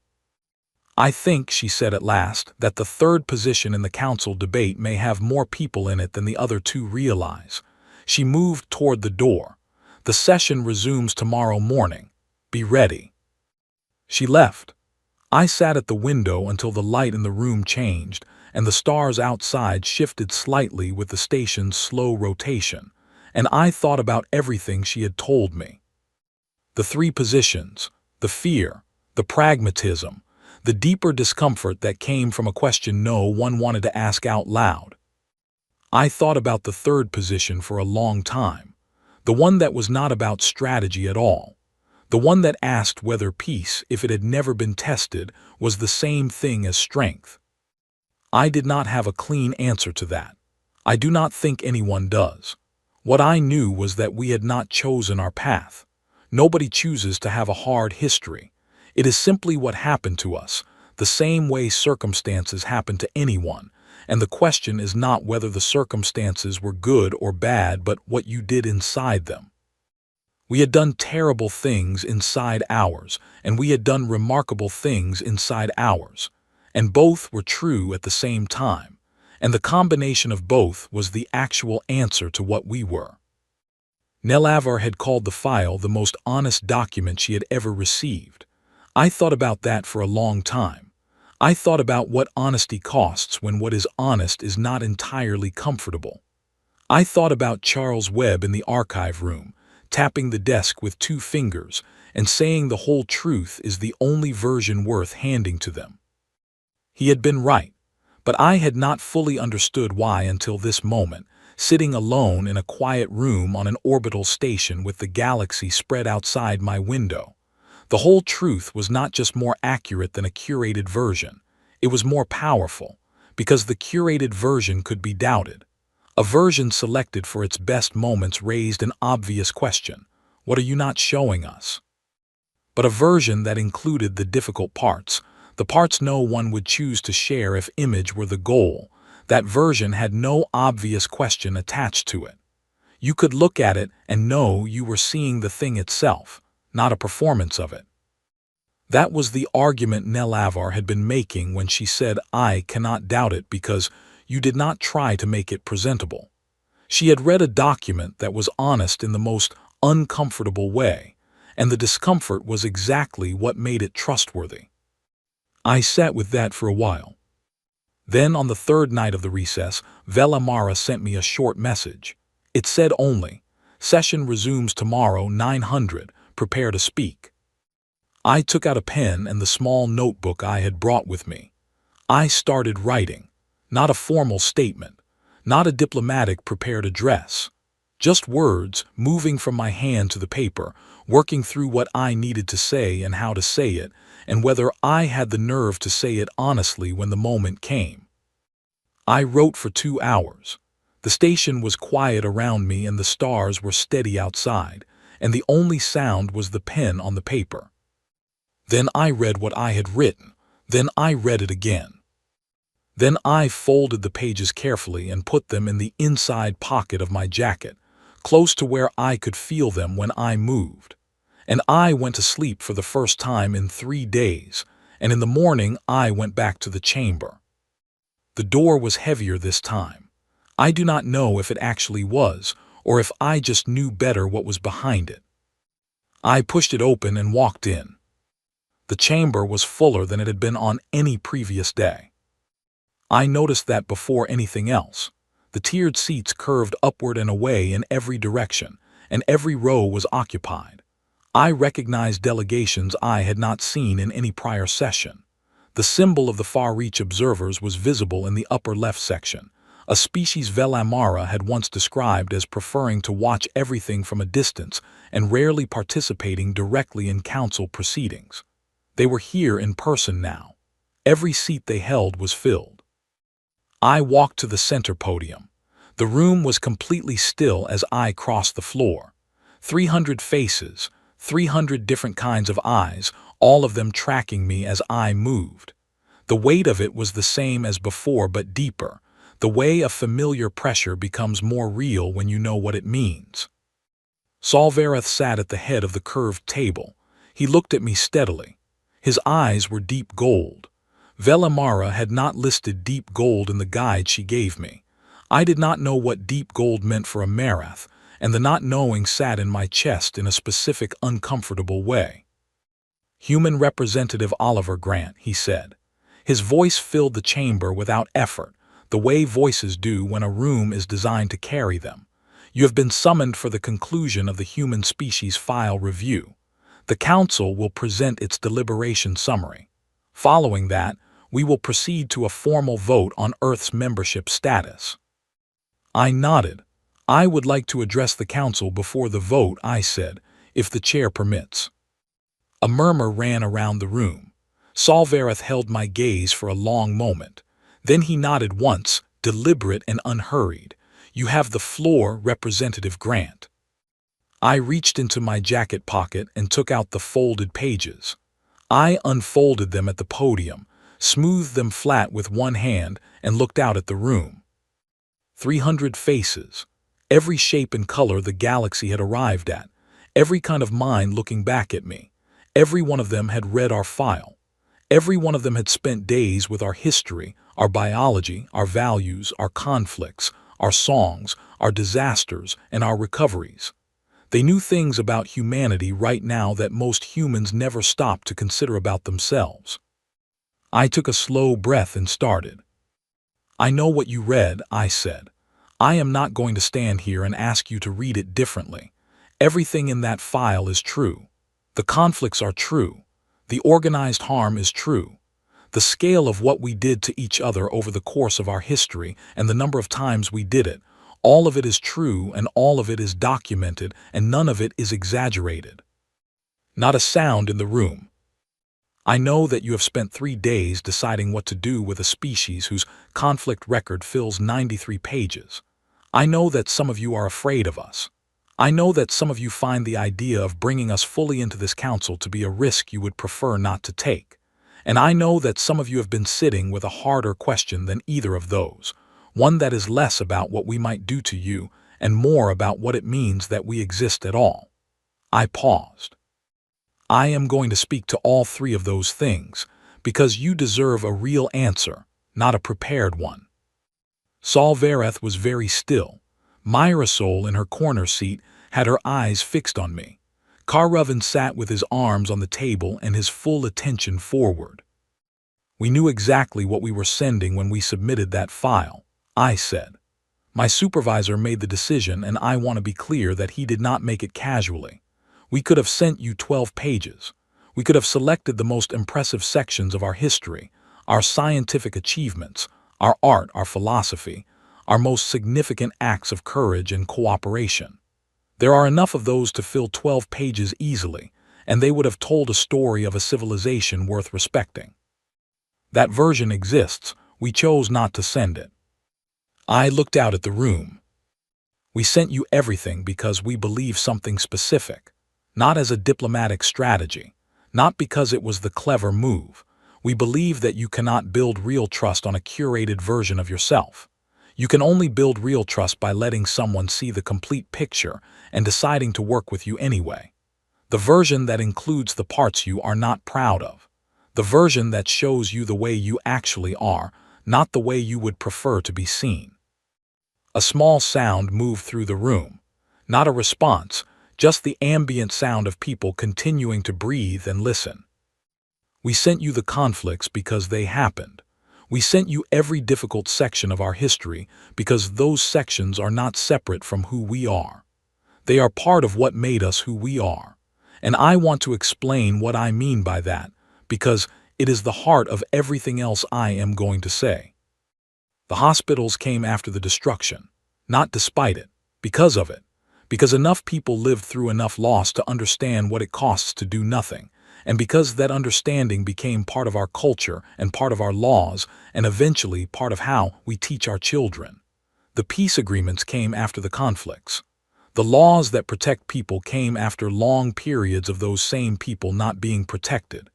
"I think," she said at last, "that the third position in the council debate may have more people in it than the other two realize." She moved toward the door. "The session resumes tomorrow morning. Be ready." She left. I sat at the window until the light in the room changed and the stars outside shifted slightly with the station's slow rotation, and I thought about everything she had told me. The three positions, the fear, the pragmatism, the deeper discomfort that came from a question no one wanted to ask out loud. I thought about the third position for a long time, the one that was not about strategy at all, the one that asked whether peace, if it had never been tested, was the same thing as strength. I did not have a clean answer to that. I do not think anyone does. What I knew was that we had not chosen our path. Nobody chooses to have a hard history. It is simply what happened to us, the same way circumstances happen to anyone, and the question is not whether the circumstances were good or bad, but what you did inside them. We had done terrible things inside ours, and we had done remarkable things inside ours. and both were true at the same time, and the combination of both was the actual answer to what we were. Nelavar had called the file the most honest document she had ever received. I thought about that for a long time. I thought about what honesty costs when what is honest is not entirely comfortable. I thought about Charles Webb in the archive room, tapping the desk with 2 fingers and saying the whole truth is the only version worth handing to them. He had been right, but I had not fully understood why until this moment, sitting alone in a quiet room on an orbital station with the galaxy spread outside my window. The whole truth was not just more accurate than a curated version. It was more powerful, because the curated version could be doubted. A version selected for its best moments raised an obvious question: what are you not showing us? But a version that included the difficult parts, the parts no one would choose to share if image were the goal, that version had no obvious question attached to it. You could look at it and know you were seeing the thing itself, not a performance of it. That was the argument Nelavar had been making when she said, "I cannot doubt it because you did not try to make it presentable." She had read a document that was honest in the most uncomfortable way, and the discomfort was exactly what made it trustworthy. I sat with that for a while. Then on the 3rd night of the recess, Velamara sent me a short message. It said only, "Session resumes tomorrow 900, prepare to speak." I took out a pen and the small notebook I had brought with me. I started writing, not a formal statement, not a diplomatic prepared address, just words moving from my hand to the paper, working through what I needed to say and how to say it, and whether I had the nerve to say it honestly when the moment came. I wrote for 2 hours. The station was quiet around me and the stars were steady outside, and the only sound was the pen on the paper. Then I read what I had written. Then I read it again. Then I folded the pages carefully and put them in the inside pocket of my jacket, close to where I could feel them when I moved. And I went to sleep for the first time in 3 days, and in the morning I went back to the chamber. The door was heavier this time. I do not know if it actually was, or if I just knew better what was behind it. I pushed it open and walked in. The chamber was fuller than it had been on any previous day. I noticed that before anything else. The tiered seats curved upward and away in every direction, and every row was occupied. I recognized delegations I had not seen in any prior session. The symbol of the far-reach observers was visible in the upper left section, a species Velamara had once described as preferring to watch everything from a distance and rarely participating directly in council proceedings. They were here in person now. Every seat they held was filled. I walked to the center podium. The room was completely still as I crossed the floor. 300 faces, 300 different kinds of eyes, all of them tracking me as I moved. The weight of it was the same as before but deeper, the way a familiar pressure becomes more real when you know what it means. Solvareth sat at the head of the curved table. He looked at me steadily. His eyes were deep gold. Velamara had not listed deep gold in the guide she gave me. I did not know what deep gold meant for a Marath, and the not knowing sat in my chest in a specific uncomfortable way. "Human Representative Oliver Grant," he said. His voice filled the chamber without effort, the way voices do when a room is designed to carry them. "You have been summoned for the conclusion of the human species file review. The Council will present its deliberation summary. Following that, we will proceed to a formal vote on Earth's membership status." I nodded. "I would like to address the Council before the vote," I said, "if the chair permits." A murmur ran around the room. Solvareth held my gaze for a long moment. Then he nodded once, deliberate and unhurried. "You have the floor, Representative Grant." I reached into my jacket pocket and took out the folded pages. I unfolded them at the podium, smoothed them flat with one hand, and looked out at the room. 300 faces, every shape and color the galaxy had arrived at, every kind of mind looking back at me. Every one of them had read our file. Every one of them had spent days with our history, our biology, our values, our conflicts, our songs, our disasters, and our recoveries. They knew things about humanity right now that most humans never stop to consider about themselves. I took a slow breath and started. I know what you read, I said. I am not going to stand here and ask you to read it differently. Everything in that file is true. The conflicts are true. The organized harm is true. The scale of what we did to each other over the course of our history and the number of times we did it, all of it is true and all of it is documented and none of it is exaggerated. Not a sound in the room. I know that you have spent 3 days deciding what to do with a species whose conflict record fills 93 pages. I know that some of you are afraid of us. I know that some of you find the idea of bringing us fully into this council to be a risk you would prefer not to take. And I know that some of you have been sitting with a harder question than either of those, one that is less about what we might do to you and more about what it means that we exist at all. I paused. I am going to speak to all 3 of those things, because you deserve a real answer, not a prepared one. Solvareth was very still. Myrasol in her corner seat had her eyes fixed on me. Karruvan sat with his arms on the table and his full attention forward. We knew exactly what we were sending when we submitted that file, I said. My supervisor made the decision and I want to be clear that he did not make it casually. We could have sent you 12 pages. We could have selected the most impressive sections of our history, our scientific achievements, our art, our philosophy, our most significant acts of courage and cooperation. There are enough of those to fill 12 pages easily, and they would have told a story of a civilization worth respecting. That version exists. We chose not to send it. I looked out at the room. We sent you everything because we believe something specific, not as a diplomatic strategy, not because it was the clever move. We believe that you cannot build real trust on a curated version of yourself. You can only build real trust by letting someone see the complete picture and deciding to work with you anyway. The version that includes the parts you are not proud of. The version that shows you the way you actually are, not the way you would prefer to be seen. A small sound moved through the room. Not a response, just the ambient sound of people continuing to breathe and listen. We sent you the conflicts because they happened. We sent you every difficult section of our history because those sections are not separate from who we are. They are part of what made us who we are. And I want to explain what I mean by that, because it is the heart of everything else I am going to say. The hospitals came after the destruction, not despite it, because of it, because enough people lived through enough loss to understand what it costs to do nothing, and because that understanding became part of our culture and part of our laws and eventually part of how we teach our children. The peace agreements came after the conflicts. The laws that protect people came after long periods of those same people not being protected.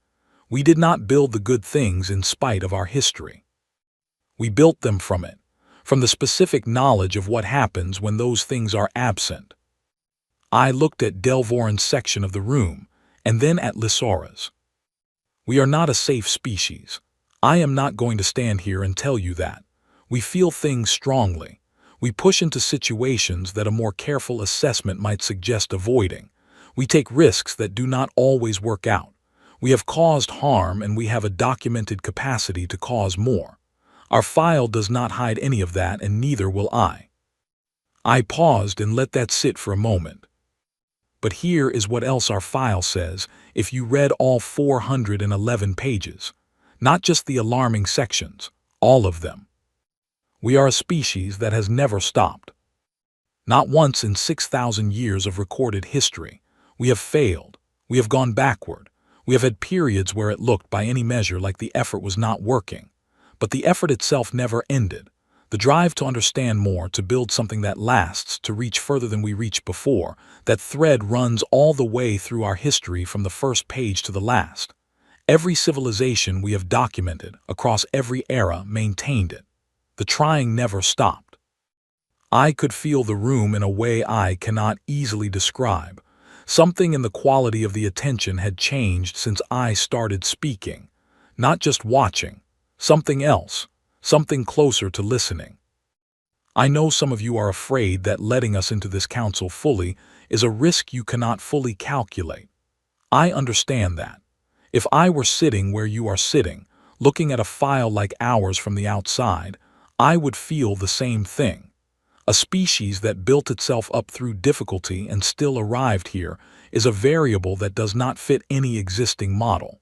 We did not build the good things in spite of our history. We built them from it, from the specific knowledge of what happens when those things are absent. I looked at Delvoran's section of the room, and then at Lissora's. We are not a safe species. I am not going to stand here and tell you that. We feel things strongly. We push into situations that a more careful assessment might suggest avoiding. We take risks that do not always work out. We have caused harm and we have a documented capacity to cause more. Our file does not hide any of that and neither will I. I paused and let that sit for a moment. But here is what else our file says if you read all 411 pages. Not just the alarming sections, all of them. We are a species that has never stopped. Not once in 6,000 years of recorded history. We have failed. We have gone backward. We have had periods where it looked by any measure like the effort was not working. But the effort itself never ended. The drive to understand more, to build something that lasts, to reach further than we reached before, that thread runs all the way through our history from the first page to the last. Every civilization we have documented, across every era, maintained it. The trying never stopped. I could feel the room in a way I cannot easily describe. Something in the quality of the attention had changed since I started speaking. Not just watching, something else, something closer to listening. I know some of you are afraid that letting us into this council fully is a risk you cannot fully calculate. I understand that. If I were sitting where you are sitting, looking at a file like ours from the outside, I would feel the same thing. A species that built itself up through difficulty and still arrived here is a variable that does not fit any existing model.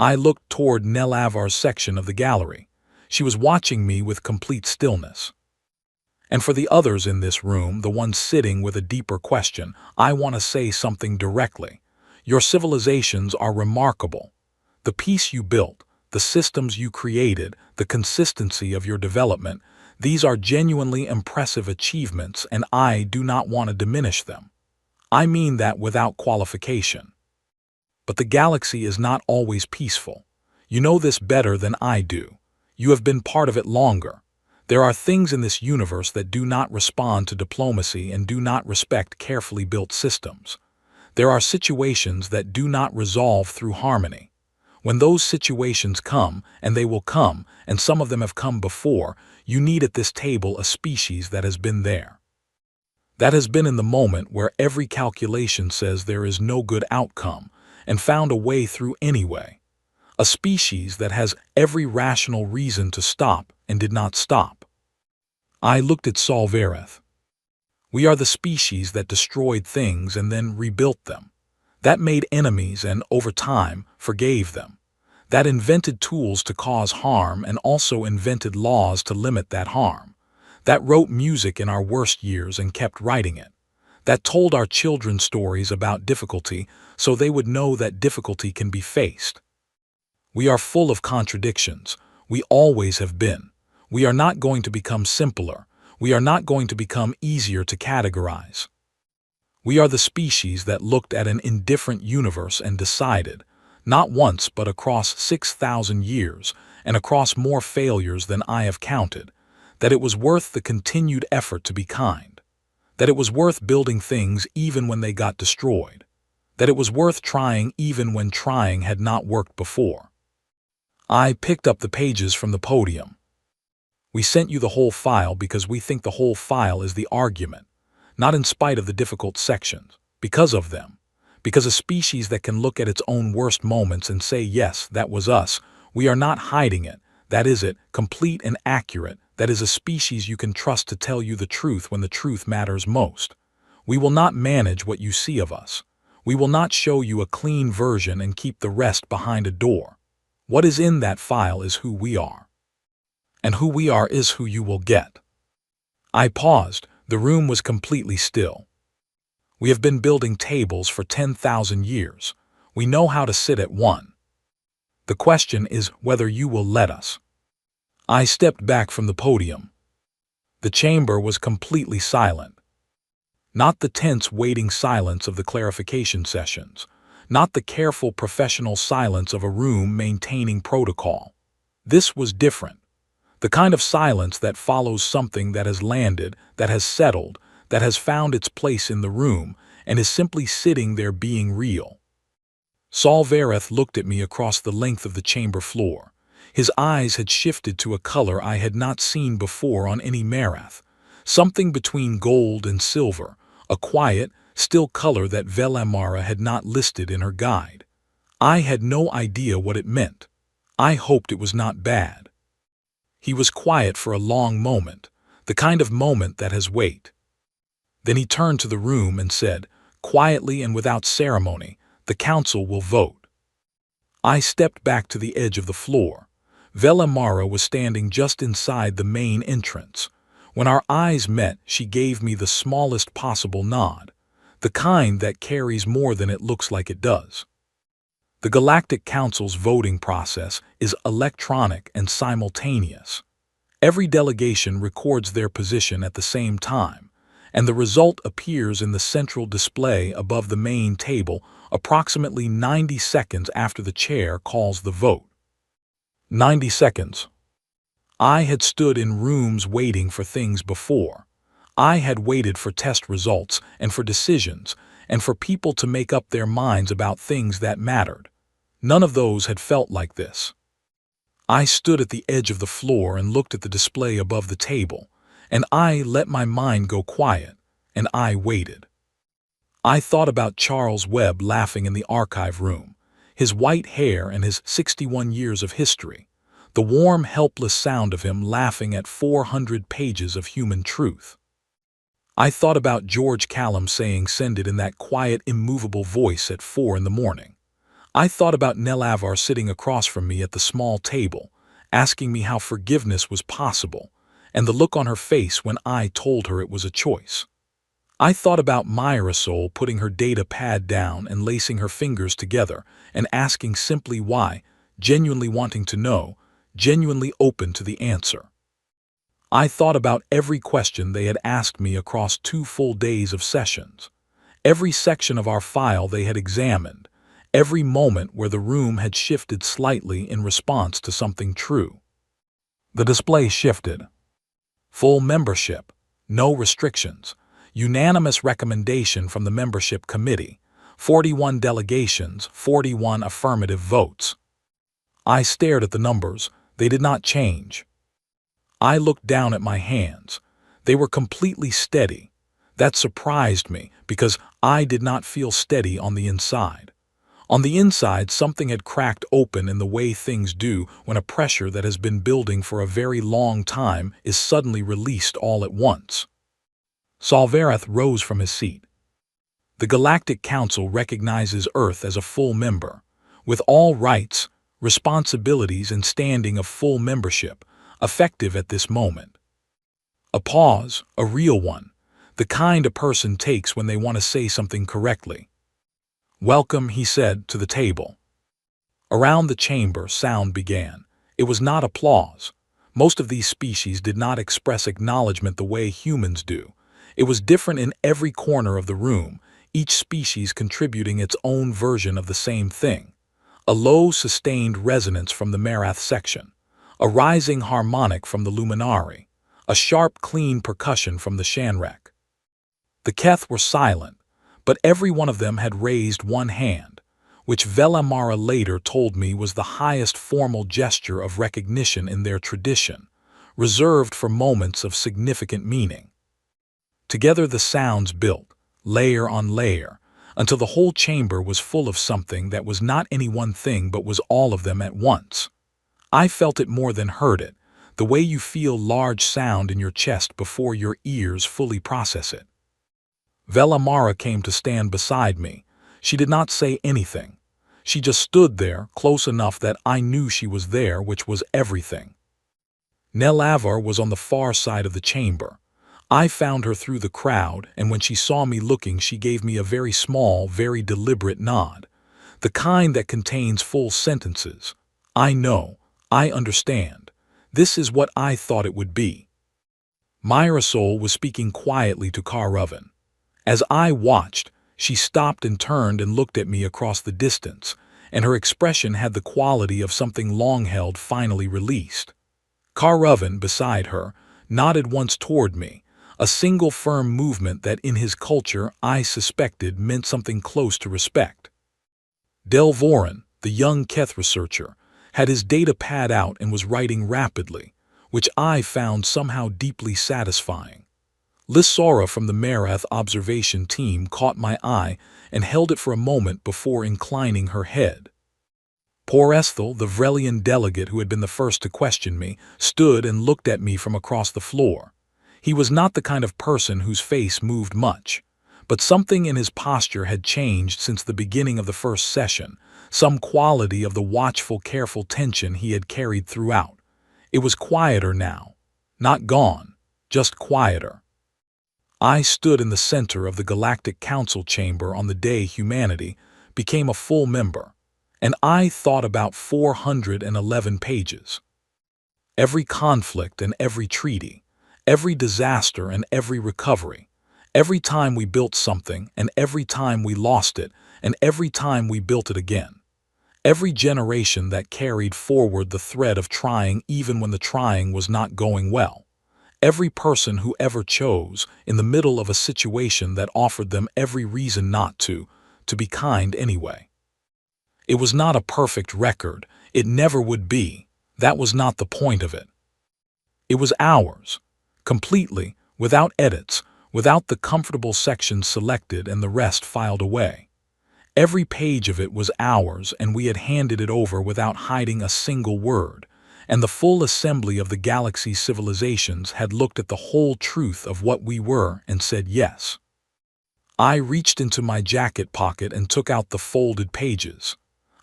I looked toward Nelavar's section of the gallery. She was watching me with complete stillness. And for the others in this room, the ones sitting with a deeper question, I want to say something directly. Your civilizations are remarkable. The peace you built, the systems you created, the consistency of your development, these are genuinely impressive achievements, and I do not want to diminish them. I mean that without qualification. But the galaxy is not always peaceful. You know this better than I do. You have been part of it longer. There are things in this universe that do not respond to diplomacy and do not respect carefully built systems. There are situations that do not resolve through harmony. When those situations come, and they will come, and some of them have come before, you need at this table a species that has been there. That has been in the moment where every calculation says there is no good outcome, and found a way through anyway. A species that has every rational reason to stop and did not stop. I looked at Solvareth. We are the species that destroyed things and then rebuilt them. That made enemies and, over time, forgave them. That invented tools to cause harm and also invented laws to limit that harm. That wrote music in our worst years and kept writing it. That told our children stories about difficulty so they would know that difficulty can be faced. We are full of contradictions. We always have been. We are not going to become simpler. We are not going to become easier to categorize. We are the species that looked at an indifferent universe and decided, not once but across 6,000 years and across more failures than I have counted, that it was worth the continued effort to be kind, that it was worth building things even when they got destroyed, that it was worth trying even when trying had not worked before. I picked up the pages from the podium. We sent you the whole file because we think the whole file is the argument, not in spite of the difficult sections, because of them. Because a species that can look at its own worst moments and say, yes, that was us, we are not hiding it, that is it, complete and accurate, that is a species you can trust to tell you the truth when the truth matters most. We will not manage what you see of us. We will not show you a clean version and keep the rest behind a door. What is in that file is who we are. And who we are is who you will get. I paused. The room was completely still. We have been building tables for 10,000 years. We know how to sit at one. The question is whether you will let us. I stepped back from the podium. The chamber was completely silent. Not the tense waiting silence of the clarification sessions. Not the careful professional silence of a room maintaining protocol. This was different. The kind of silence that follows something that has landed, that has settled, that has found its place in the room, and is simply sitting there being real. Solvareth looked at me across the length of the chamber floor. His eyes had shifted to a color I had not seen before on any Marath, something between gold and silver, a quiet, still color that Velamara had not listed in her guide. I had no idea what it meant. I hoped it was not bad. He was quiet for a long moment, the kind of moment that has weight. Then he turned to the room and said, quietly and without ceremony, the council will vote. I stepped back to the edge of the floor. Velamara was standing just inside the main entrance. When our eyes met, she gave me the smallest possible nod, the kind that carries more than it looks like it does. The Galactic Council's voting process is electronic and simultaneous. Every delegation records their position at the same time, and the result appears in the central display above the main table approximately 90 seconds after the chair calls the vote. 90 seconds. I had stood in rooms waiting for things before. I had waited for test results and for decisions and for people to make up their minds about things that mattered. None of those had felt like this. I stood at the edge of the floor and looked at the display above the table, and I let my mind go quiet, and I waited. I thought about Charles Webb laughing in the archive room, his white hair and his 61 years of history, the warm, helpless sound of him laughing at 400 pages of human truth. I thought about George Callum saying "send it" in that quiet, immovable voice at 4 in the morning. I thought about Nell Avar sitting across from me at the small table, asking me how forgiveness was possible, and the look on her face when I told her it was a choice. I thought about Marisol putting her data pad down and lacing her fingers together and asking simply why, genuinely wanting to know, genuinely open to the answer. I thought about every question they had asked me across 2 full days of sessions, every section of our file they had examined, every moment where the room had shifted slightly in response to something true. The display shifted. Full membership, no restrictions, unanimous recommendation from the membership committee, 41 delegations, 41 affirmative votes. I stared at the numbers. They did not change. I looked down at my hands. They were completely steady. That surprised me because I did not feel steady on the inside. On the inside, something had cracked open in the way things do when a pressure that has been building for a very long time is suddenly released all at once. Salvarath rose from his seat. The Galactic Council recognizes Earth as a full member, with all rights, responsibilities and standing of full membership, effective at this moment. A pause, a real one, the kind a person takes when they want to say something correctly. "Welcome," he said, to the table. Around the chamber, sound began. It was not applause. Most of these species did not express acknowledgement the way humans do. It was different in every corner of the room, each species contributing its own version of the same thing. A low, sustained resonance from the Marath section, a rising harmonic from the Luminari, a sharp, clean percussion from the Shanrek. The Keth were silent, but every one of them had raised one hand, which Velamara later told me was the highest formal gesture of recognition in their tradition, reserved for moments of significant meaning. Together the sounds built, layer on layer, until the whole chamber was full of something that was not any one thing but was all of them at once. I felt it more than heard it, the way you feel large sound in your chest before your ears fully process it. Velamara came to stand beside me. She did not say anything. She just stood there, close enough that I knew she was there, which was everything. Nell Avar was on the far side of the chamber. I found her through the crowd, and when she saw me looking, she gave me a very small, very deliberate nod, the kind that contains full sentences. "I know, I understand. This is what I thought it would be." Marisol was speaking quietly to Karavan. As I watched, she stopped and turned and looked at me across the distance, and her expression had the quality of something long held finally released. Karavan, beside her, nodded once toward me, a single firm movement that in his culture I suspected meant something close to respect. Delvoran, the young Keth researcher, had his data pad out and was writing rapidly, which I found somehow deeply satisfying. Lissora from the Marath observation team caught my eye and held it for a moment before inclining her head. Porethel, the Vrelian delegate who had been the first to question me, stood and looked at me from across the floor. He was not the kind of person whose face moved much, but something in his posture had changed since the beginning of the first session, some quality of the watchful, careful tension he had carried throughout. It was quieter now. Not gone, just quieter. I stood in the center of the Galactic Council chamber on the day humanity became a full member, and I thought about 411 pages. Every conflict and every treaty, every disaster and every recovery, every time we built something and every time we lost it and every time we built it again. Every generation that carried forward the thread of trying even when the trying was not going well. Every person who ever chose, in the middle of a situation that offered them every reason not to be kind anyway. It was not a perfect record. It never would be. That was not the point of it. It was ours, completely, without edits, without the comfortable sections selected and the rest filed away. Every page of it was ours, and we had handed it over without hiding a single word, and the full assembly of the galaxy's civilizations had looked at the whole truth of what we were and said yes. I reached into my jacket pocket and took out the folded pages.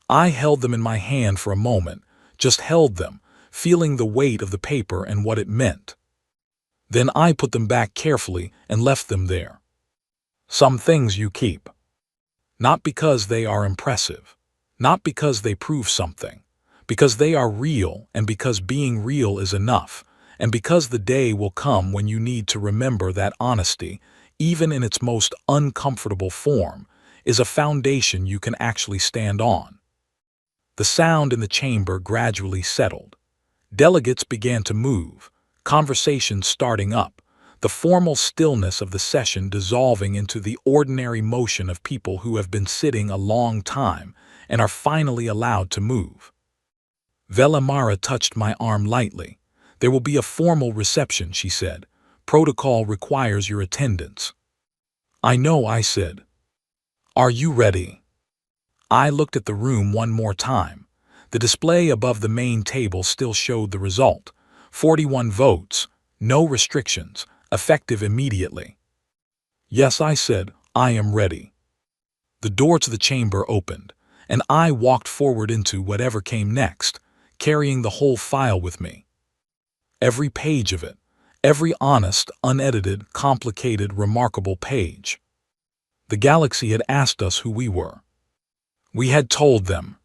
I held them in my hand for a moment, just held them, feeling the weight of the paper and what it meant. Then I put them back carefully and left them there. Some things you keep. Not because they are impressive, not because they prove something, because they are real and because being real is enough, and because the day will come when you need to remember that honesty, even in its most uncomfortable form, is a foundation you can actually stand on. The sound in the chamber gradually settled. Delegates began to move, conversations starting up, the formal stillness of the session dissolving into the ordinary motion of people who have been sitting a long time and are finally allowed to move. Velamara touched my arm lightly. There will be a formal reception, she said. Protocol requires your attendance. I know, I said. Are you ready? I looked at the room one more time. The display above the main table still showed the result. 41 votes, no restrictions, effective immediately. Yes, I said, I am ready. The door to the chamber opened, and I walked forward into whatever came next, carrying the whole file with me. Every page of it, every honest, unedited, complicated, remarkable page. The galaxy had asked us who we were. We had told them.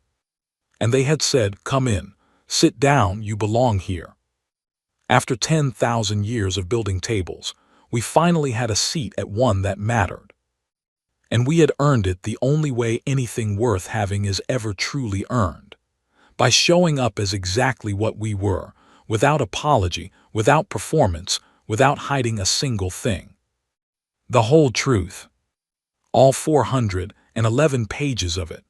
And they had said, come in, sit down, you belong here. After 10,000 years of building tables, we finally had a seat at one that mattered. And we had earned it the only way anything worth having is ever truly earned. By showing up as exactly what we were, without apology, without performance, without hiding a single thing. The whole truth. All 411 pages of it.